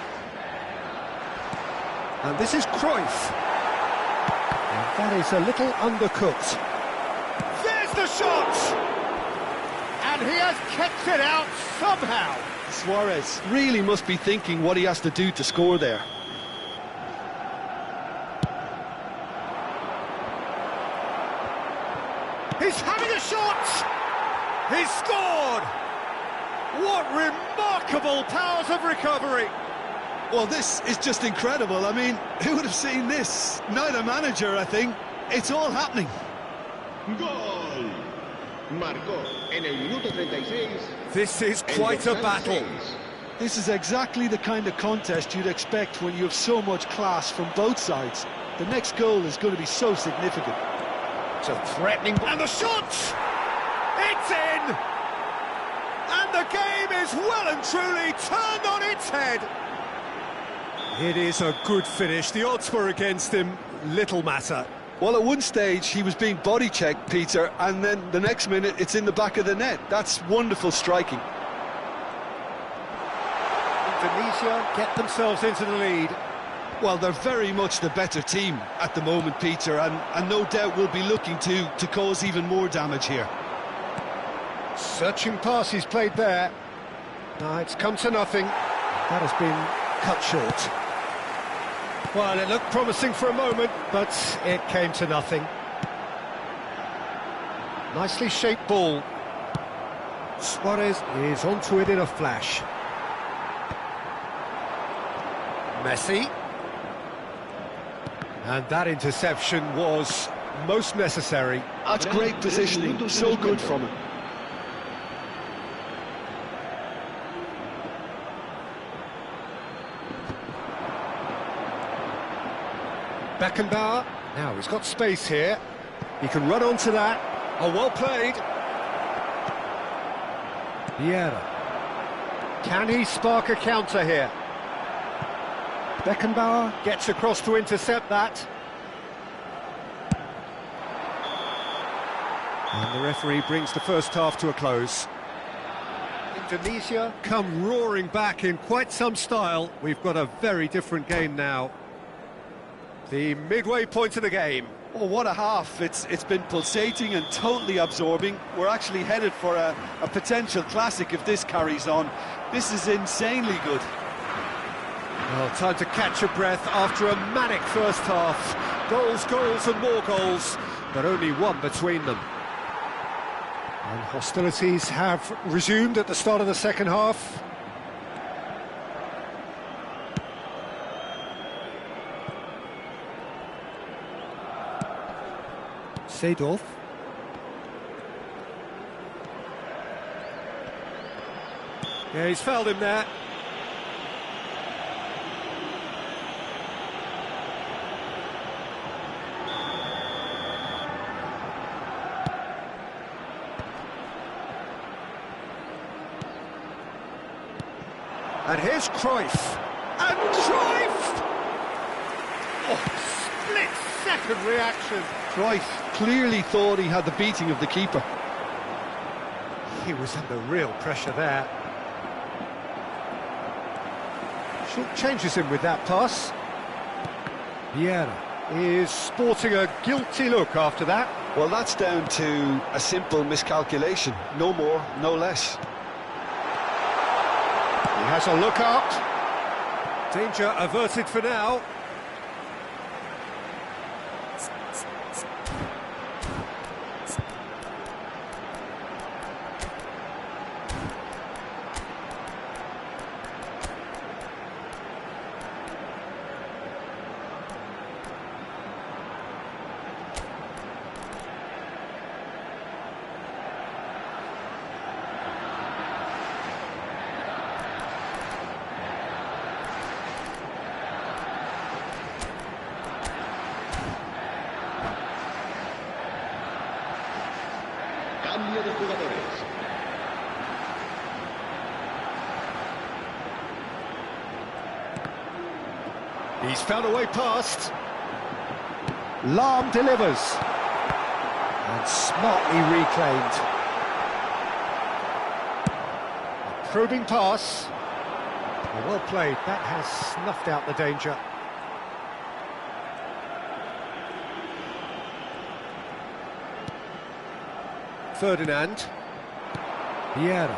And this is Cruyff. And that is a little undercooked. There's the shot! And he has kept it out somehow. Suarez really must be thinking what he has to do to score there. He's having a shot! He's scored! What remarkable powers of recovery! Well, this is just incredible. I mean, who would have seen this? Not a manager, I think. It's all happening. Gol. Marcó en el minuto 36. This is quite a battle. This is exactly the kind of contest you'd expect when you have so much class from both sides. The next goal is going to be so significant. It's a threatening... And the shot! It's in! And the game is well and truly turned on its head. It is a good finish. The odds were against him. Little matter. Well, at one stage, he was being body-checked, Peter, and then the next minute, it's in the back of the net. That's wonderful striking. Indonesia get themselves into the lead. Well, they're very much the better team at the moment, Peter, and no doubt will be looking to cause even more damage here. Searching pass he's played there. No, it's come to nothing. That has been cut short. Well, it looked promising for a moment, but it came to nothing. Nicely shaped ball. Suarez is onto it in a flash. Messi. And that interception was most necessary. That's great positioning, so good from him. Beckenbauer, now he's got space here. He can run onto that. Oh, well played. Vieira. Can he spark a counter here? Beckenbauer gets across to intercept that. And the referee brings the first half to a close. Indonesia come roaring back in quite some style. We've got a very different game now. The midway point of the game. Oh, what a half. It's been pulsating and totally absorbing. We're actually headed for a potential classic if this carries on. This is insanely good. Well, time to catch a breath after a manic first half. Goals, goals and more goals, but only one between them. And hostilities have resumed at the start of the second half. Seedorf. Yeah, he's fouled him there. And here's Cruyff. And Cruyff! Oh, split-second reaction. Cruyff clearly thought he had the beating of the keeper. He was under real pressure there. Short changes him with that pass. Vieira is sporting a guilty look after that. Well, that's down to a simple miscalculation. No more, no less. He has a look up. Danger averted for now. Cambio de jugadores. He's found a way past. Lahm delivers. And smartly reclaimed. A probing pass. Well played. That has snuffed out the danger. Ferdinand. Vieira.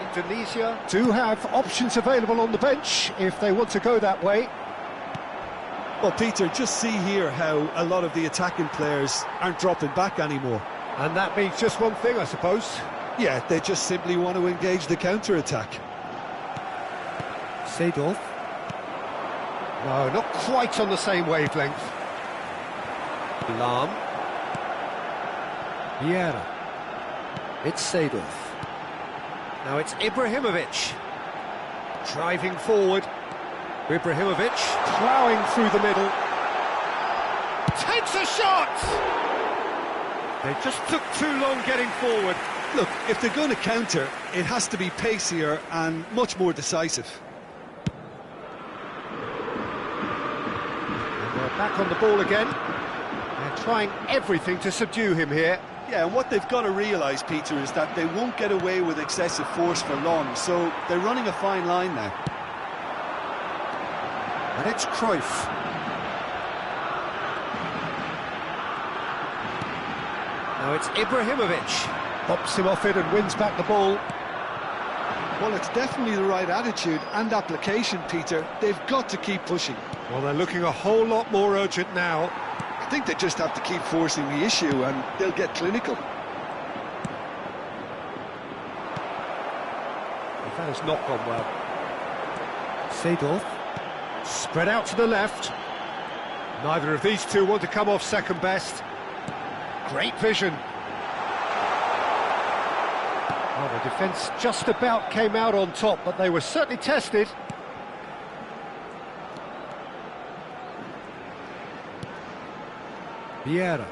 Indonesia do have options available on the bench if they want to go that way. Well, Peter, just see here how a lot of the attacking players aren't dropping back anymore. And that means just one thing, I suppose. Yeah, they just simply want to engage the counter-attack. Seedorf. No, not quite on the same wavelength. Lahm. Vieira. It's Seedorf. Now it's Ibrahimovic. Driving forward. Ibrahimovic ploughing through the middle. Takes a shot! They just took too long getting forward. Look, if they're going to counter, it has to be pacier and much more decisive. And they're back on the ball again. They're trying everything to subdue him here. Yeah, and what they've got to realise, Peter, is that they won't get away with excessive force for long, so they're running a fine line now. And it's Cruyff. Now it's Ibrahimovic. Pops him off it and wins back the ball. Well, it's definitely the right attitude and application, Peter. They've got to keep pushing. Well, they're looking a whole lot more urgent now. I think they just have to keep forcing the issue and they'll get clinical. That has not gone well. Seedorf. Spread out to the left. Neither of these two want to come off second best. Great vision. Well, the defence just about came out on top, but they were certainly tested. Vieira.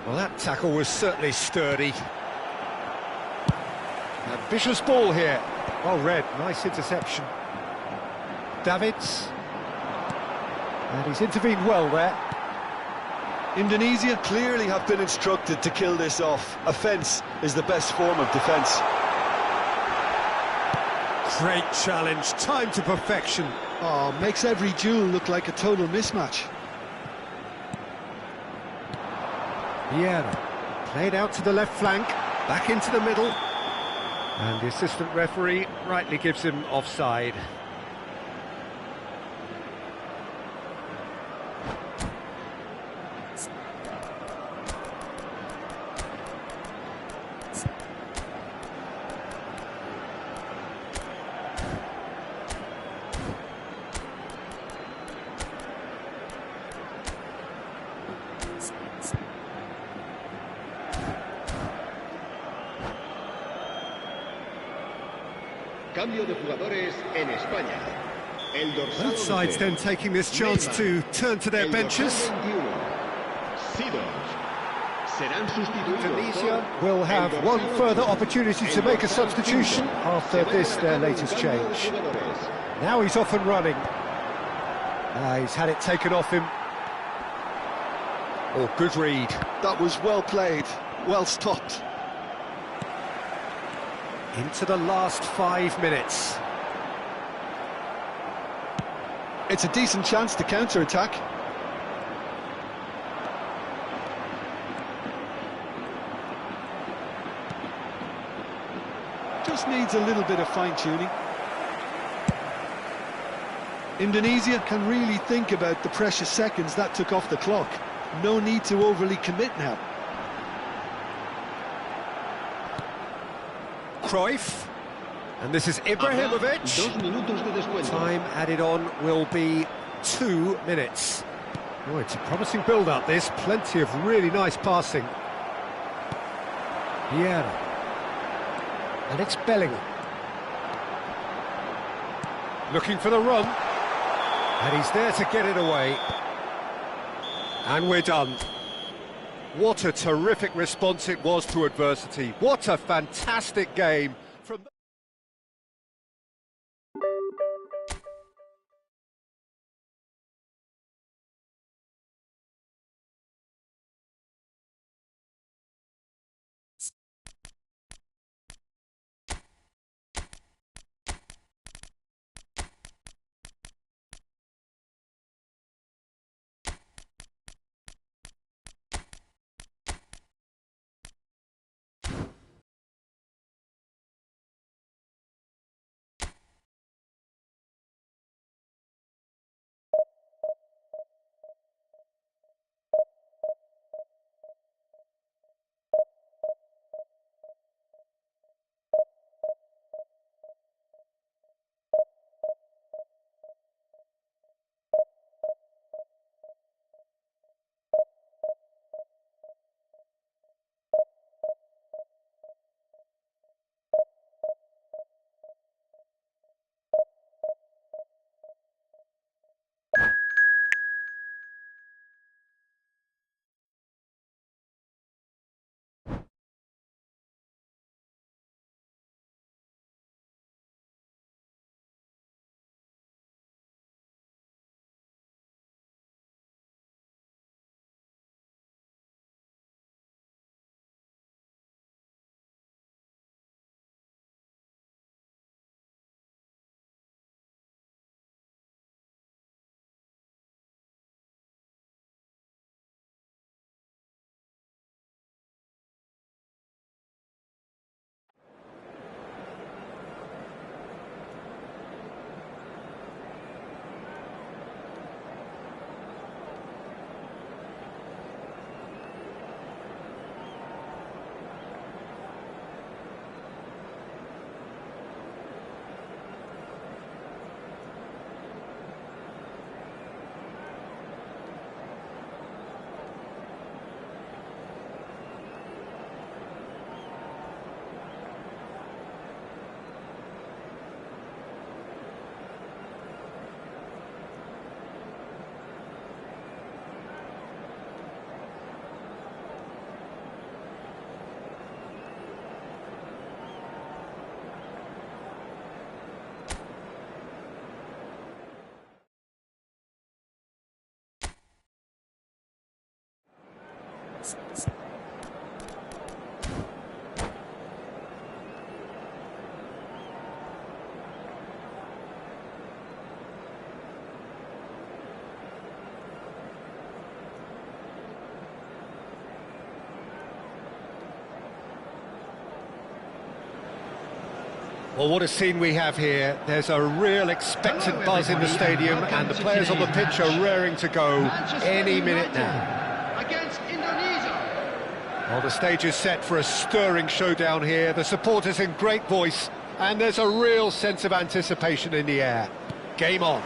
Well, that tackle was certainly sturdy. A vicious ball here. Well read, nice interception. Davids. And he's intervened well there. Indonesia clearly have been instructed to kill this off. Offence is the best form of defence. Great challenge, time to perfection. Oh, makes every duel look like a total mismatch. Vieira. Played out to the left flank, back into the middle. And the assistant referee rightly gives him offside. Cambio de jugadores en España. El dorsal Both sides then taking this chance to turn to their benches. Indonesia will have one further opportunity to make a substitution after this, their latest change. Now he's off and running. He's had it taken off him. Oh, good read. That was well played, well stopped. Into the last 5 minutes. It's a decent chance to counter-attack. Just needs a little bit of fine-tuning. Indonesia can really think about the precious seconds that took off the clock. No need to overly commit now. Cruyff. And this is Ibrahimovic. Time added on will be 2 minutes. Oh, it's a promising build-up, this. Plenty of really nice passing. Vieira. And it's Bellingham. Looking for the run. And he's there to get it away. And we're done. What a terrific response it was to adversity. What a fantastic game from Well, what a scene we have here. There's a real expectant buzz in the stadium, and the players on the pitch are raring to go any minute now. Against Indonesia. Well, the stage is set for a stirring showdown here. The supporters in great voice, and there's a real sense of anticipation in the air. Game on.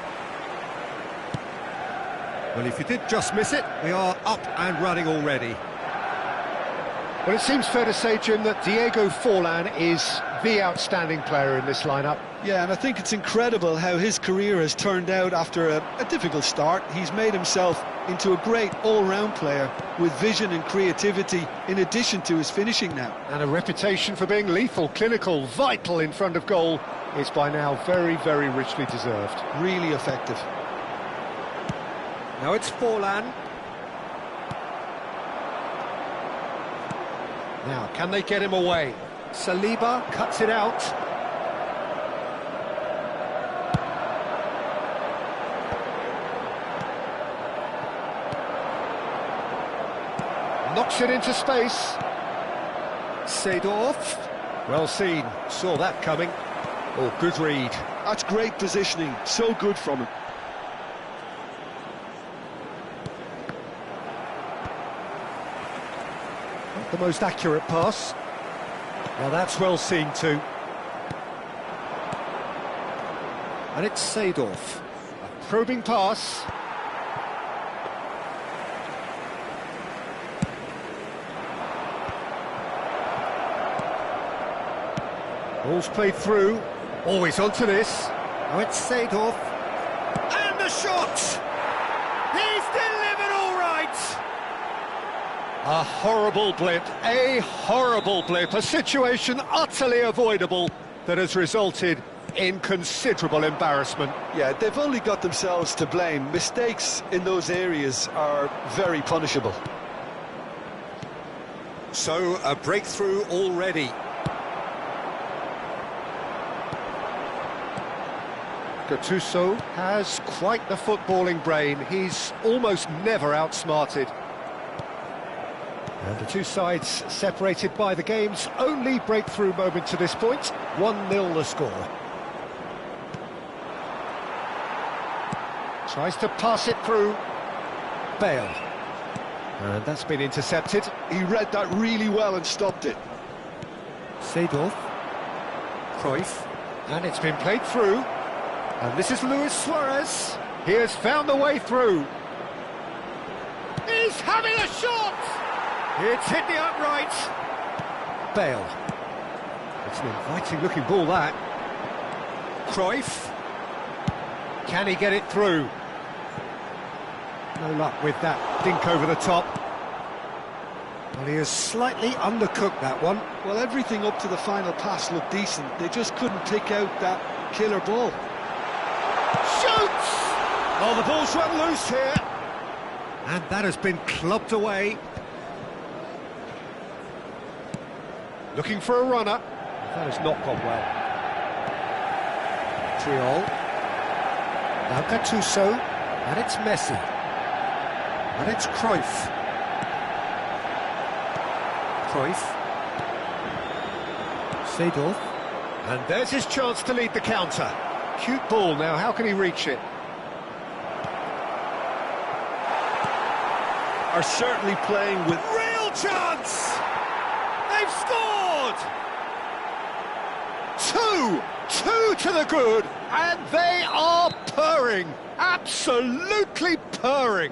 Well, if you did just miss it, we are up and running already. Well, it seems fair to say, Jim, that Diego Forlan is the outstanding player in this lineup. Yeah, and I think it's incredible how his career has turned out after a difficult start. He's made himself into a great all-round player with vision and creativity in addition to his finishing now. And a reputation for being lethal, clinical, vital in front of goal is by now very, very richly deserved. Really effective. Now it's Forlan. Now, can they get him away? Saliba cuts it out. Knocks it into space. Seedorf. Well seen, saw that coming. Oh, good read. That's great positioning, so good from him. Not the most accurate pass. Well, that's well seen too. And it's Seedorf. A probing pass. Ball's played through. Always onto this. Now it's Seedorf. And the shot! He's delivered all right! A horrible blip, a situation utterly avoidable that has resulted in considerable embarrassment. Yeah, they've only got themselves to blame. Mistakes in those areas are very punishable. So, a breakthrough already. Gattuso has quite the footballing brain. He's almost never outsmarted. And the two sides separated by the game's only breakthrough moment to this point. 1-0 the score. Tries to pass it through. Bale. And that's been intercepted. He read that really well and stopped it. Seedorf. Cruyff. And it's been played through. And this is Luis Suarez. He has found the way through. He's having a shot! It's hit the upright. Bale. It's an inviting-looking ball, that. Cruyff. Can he get it through? No luck with that dink over the top. Well, he has slightly undercooked that one. Well, everything up to the final pass looked decent. They just couldn't pick out that killer ball. Shoots! Oh, the ball's run loose here. And that has been clubbed away. Looking for a runner. That has not gone well. Triol. Now Gattuso. And it's Messi. And it's Cruyff. Cruyff. Seedorf. And there's his chance to lead the counter. Cute ball now, how can he reach it? Are certainly playing with... Real chance! They've scored! Two to the good, and they are purring, absolutely purring.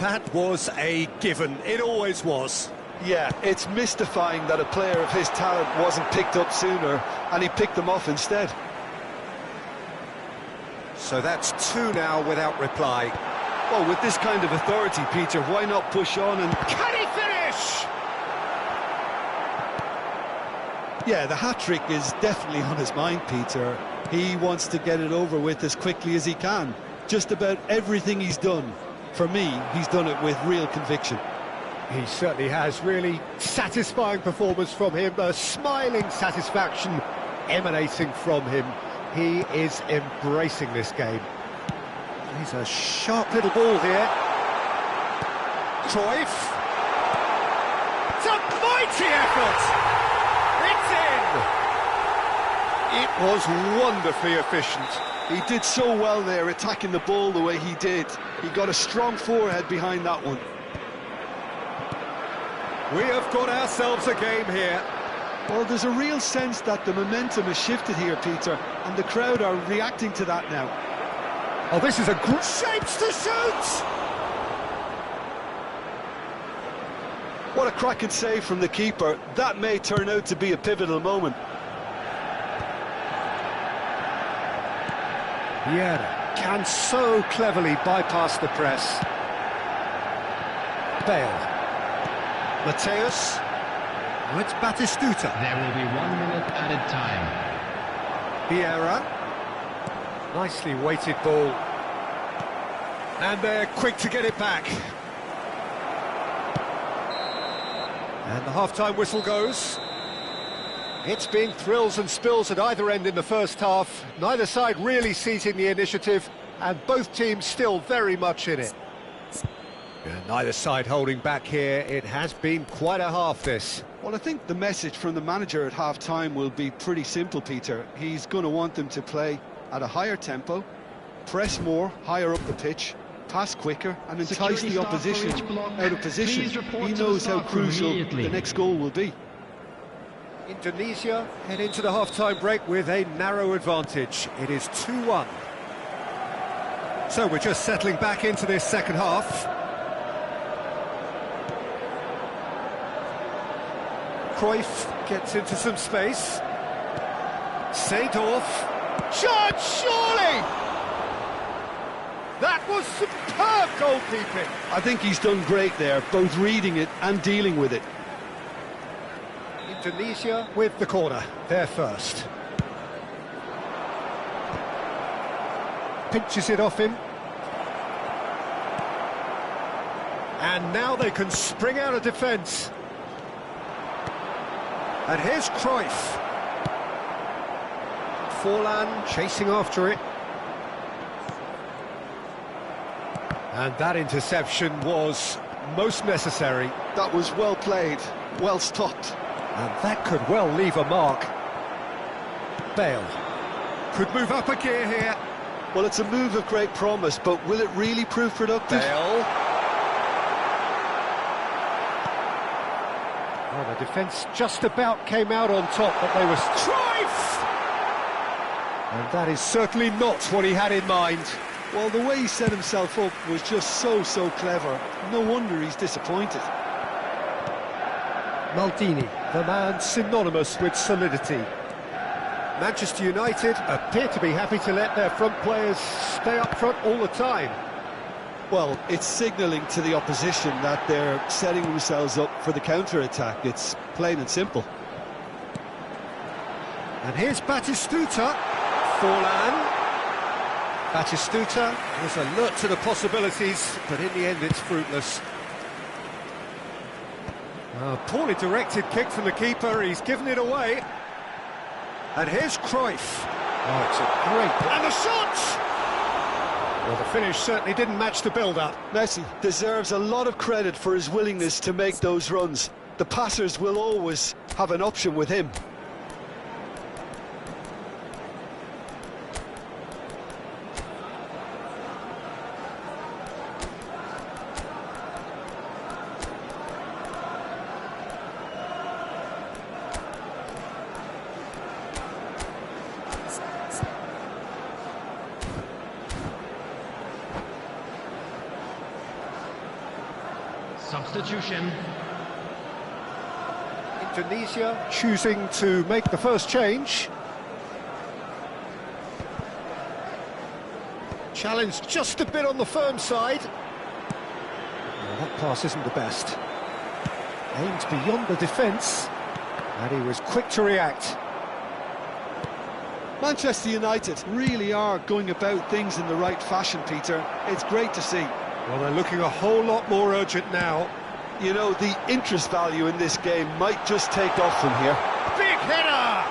That was a given, it always was. Yeah, it's mystifying that a player of his talent wasn't picked up sooner, and he picked them off instead. So that's two now without reply. Well, with this kind of authority, Peter, why not push on and... Can he finish? Yeah, the hat-trick is definitely on his mind, Peter. He wants to get it over with as quickly as he can. Just about everything he's done, for me, he's done it with real conviction. He certainly has. Really satisfying performance from him. A smiling satisfaction emanating from him. He is embracing this game. He's a sharp little ball here. Cruyff. It's a mighty effort! It's in! It was wonderfully efficient. He did so well there, attacking the ball the way he did. He got a strong forehead behind that one. We have got ourselves a game here. Well, there's a real sense that the momentum has shifted here, Peter, and the crowd are reacting to that now. Oh, this is a good shapes to shoot! What a cracking save from the keeper. That may turn out to be a pivotal moment. Vieira can so cleverly bypass the press. Bale. Mateus. Oh, it's Batistuta. There will be 1 minute added time. Vieira. Nicely weighted ball. And they're quick to get it back. And the half-time whistle goes. It's been thrills and spills at either end in the first half. Neither side really seizing the initiative, and both teams still very much in it. And neither side holding back here. It has been quite a half, this. Well, I think the message from the manager at half-time will be pretty simple, Peter. He's going to want them to play at a higher tempo, press more, higher up the pitch, pass quicker, and entice the opposition out of position. He knows how crucial the next goal will be. Indonesia head into the half-time break with a narrow advantage. It is 2-1. So we're just settling back into this second half. Cruyff gets into some space. Seedorf. Shot, surely! That was superb goalkeeping. I think he's done great there, both reading it and dealing with it. Indonesia with the corner, they're first. Pinches it off him. And now they can spring out of defence. And here's Cruyff. Forlan chasing after it. And that interception was most necessary. That was well played, well stopped. And that could well leave a mark. Bale could move up a gear here. Well, it's a move of great promise, but will it really prove productive? Bale. Oh, the defence just about came out on top, but they were... Cruyff! And that is certainly not what he had in mind. Well, the way he set himself up was just so clever. No wonder he's disappointed. Maldini, the man synonymous with solidity. Manchester United appear to be happy to let their front players stay up front all the time. Well, it's signalling to the opposition that they're setting themselves up for the counter-attack. It's plain and simple. And here's Batistuta. Forlan. Batistuta was alert to the possibilities, but in the end it's fruitless. Poorly directed kick from the keeper, he's given it away. And here's Cruyff. Oh, it's a great... And the shot! Well, the finish certainly didn't match the build-up. Messi deserves a lot of credit for his willingness to make those runs. The passers will always have an option with him. Substitution. Indonesia choosing to make the first change. Challenged just a bit on the firm side. Well, that pass isn't the best. Aimed beyond the defence, and he was quick to react. Manchester United really are going about things in the right fashion, Peter. It's great to see. Well, they're looking a whole lot more urgent now. You know, the interest value in this game might just take off from here. Big header!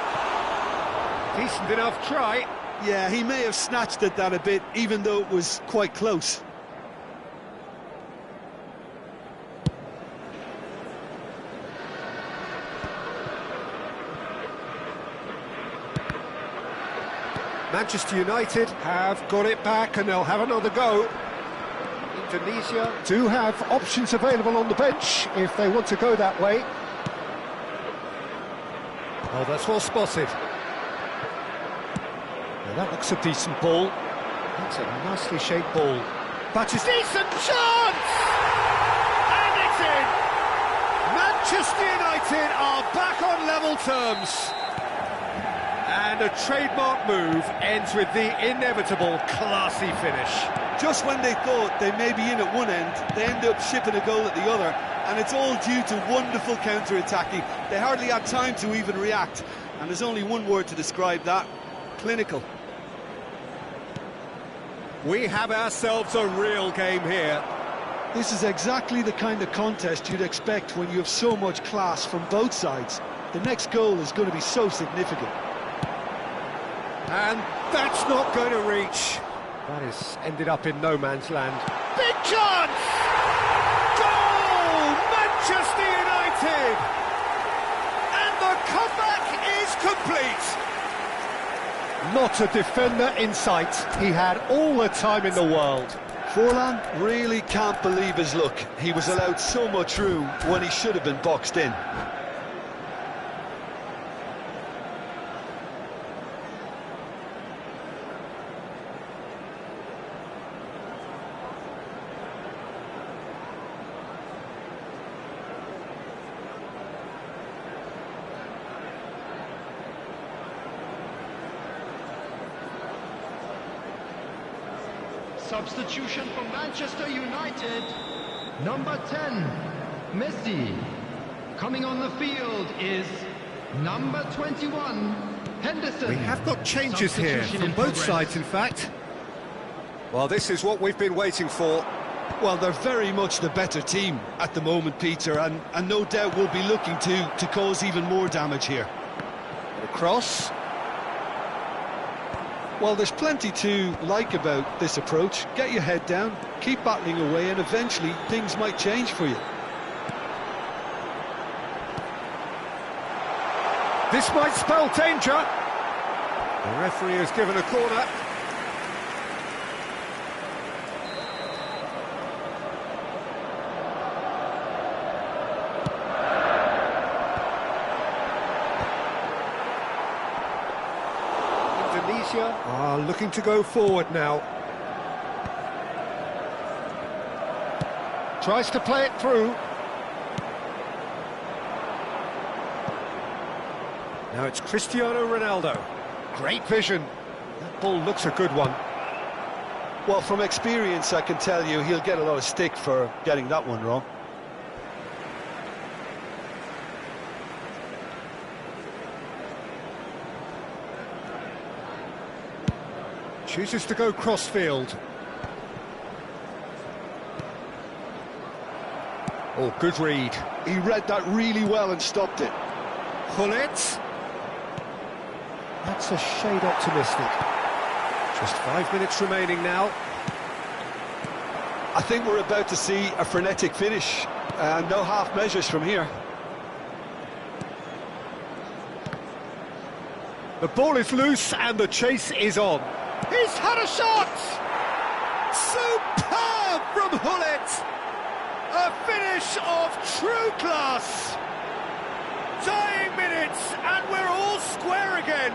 Decent enough try. Yeah, he may have snatched at that a bit, even though it was quite close. Manchester United have got it back and they'll have another go. Indonesia do have options available on the bench if they want to go that way. Oh, that's well spotted. Now that looks a decent ball. That's a nicely shaped ball. But it's decent chance! And it's in! Manchester United are back on level terms. And a trademark move ends with the inevitable classy finish. Just when they thought they may be in at one end, they end up shipping a goal at the other, and it's all due to wonderful counter-attacking. They hardly had time to even react, and there's only one word to describe that: clinical. We have ourselves a real game here. This is exactly the kind of contest you'd expect when you have so much class from both sides. The next goal is going to be so significant. And that's not going to reach. That has ended up in no man's land. Big chance! Goal! Manchester United! And the comeback is complete. Not a defender in sight. He had all the time in the world. Forlan really can't believe his luck. He was allowed so much room when he should have been boxed in. Substitution for Manchester United, number 10, Messi. Coming on the field is number 21, Henderson. We have got changes here, from both sides in fact. Well, this is what we've been waiting for. Well, they're very much the better team at the moment, Peter, and no doubt will be looking to cause even more damage here. And a cross. Well, there's plenty to like about this approach. Get your head down, keep battling away, and eventually things might change for you. This might spell danger. The referee has given a corner. Indonesia are looking to go forward now. Tries to play it through. Now it's Cristiano Ronaldo. Great vision. That ball looks a good one. Well, from experience, I can tell you he'll get a lot of stick for getting that one wrong. Chooses to go crossfield. Oh, good read. He read that really well and stopped it. Gullit. That's a shade optimistic. Just 5 minutes remaining now. I think we're about to see a frenetic finish. No half measures from here. The ball is loose and the chase is on. He's had a shot! Superb from Gullit! A finish of true class! Dying minutes and we're all square again.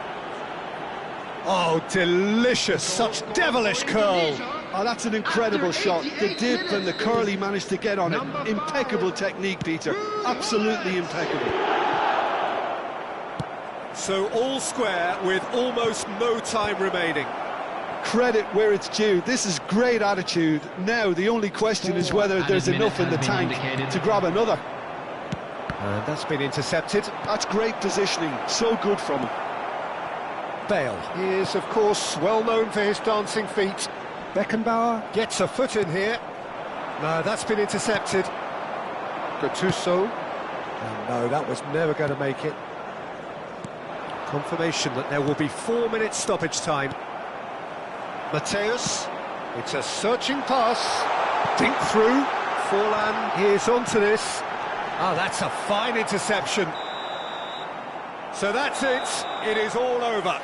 Oh, delicious, such devilish curl. Oh, that's an incredible shot. The dip and the curl he managed to get on it. Impeccable technique, Peter. Absolutely impeccable. So all square with almost no time remaining. Credit where it's due. This is great attitude. Now the only question is whether there's enough in the tank to grab another. And that's been intercepted. That's great positioning. So good from him. Bale is, of course, well known for his dancing feet. Beckenbauer gets a foot in here. No, that's been intercepted. Gattuso. And no, that was never going to make it. Confirmation that there will be 4 minutes stoppage time. Mateus, it's a searching pass. Dink through. Forlan is onto this. Oh, that's a fine interception. So that's it. It is all over.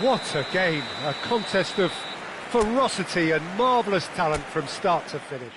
What a game. A contest of ferocity and marvellous talent from start to finish.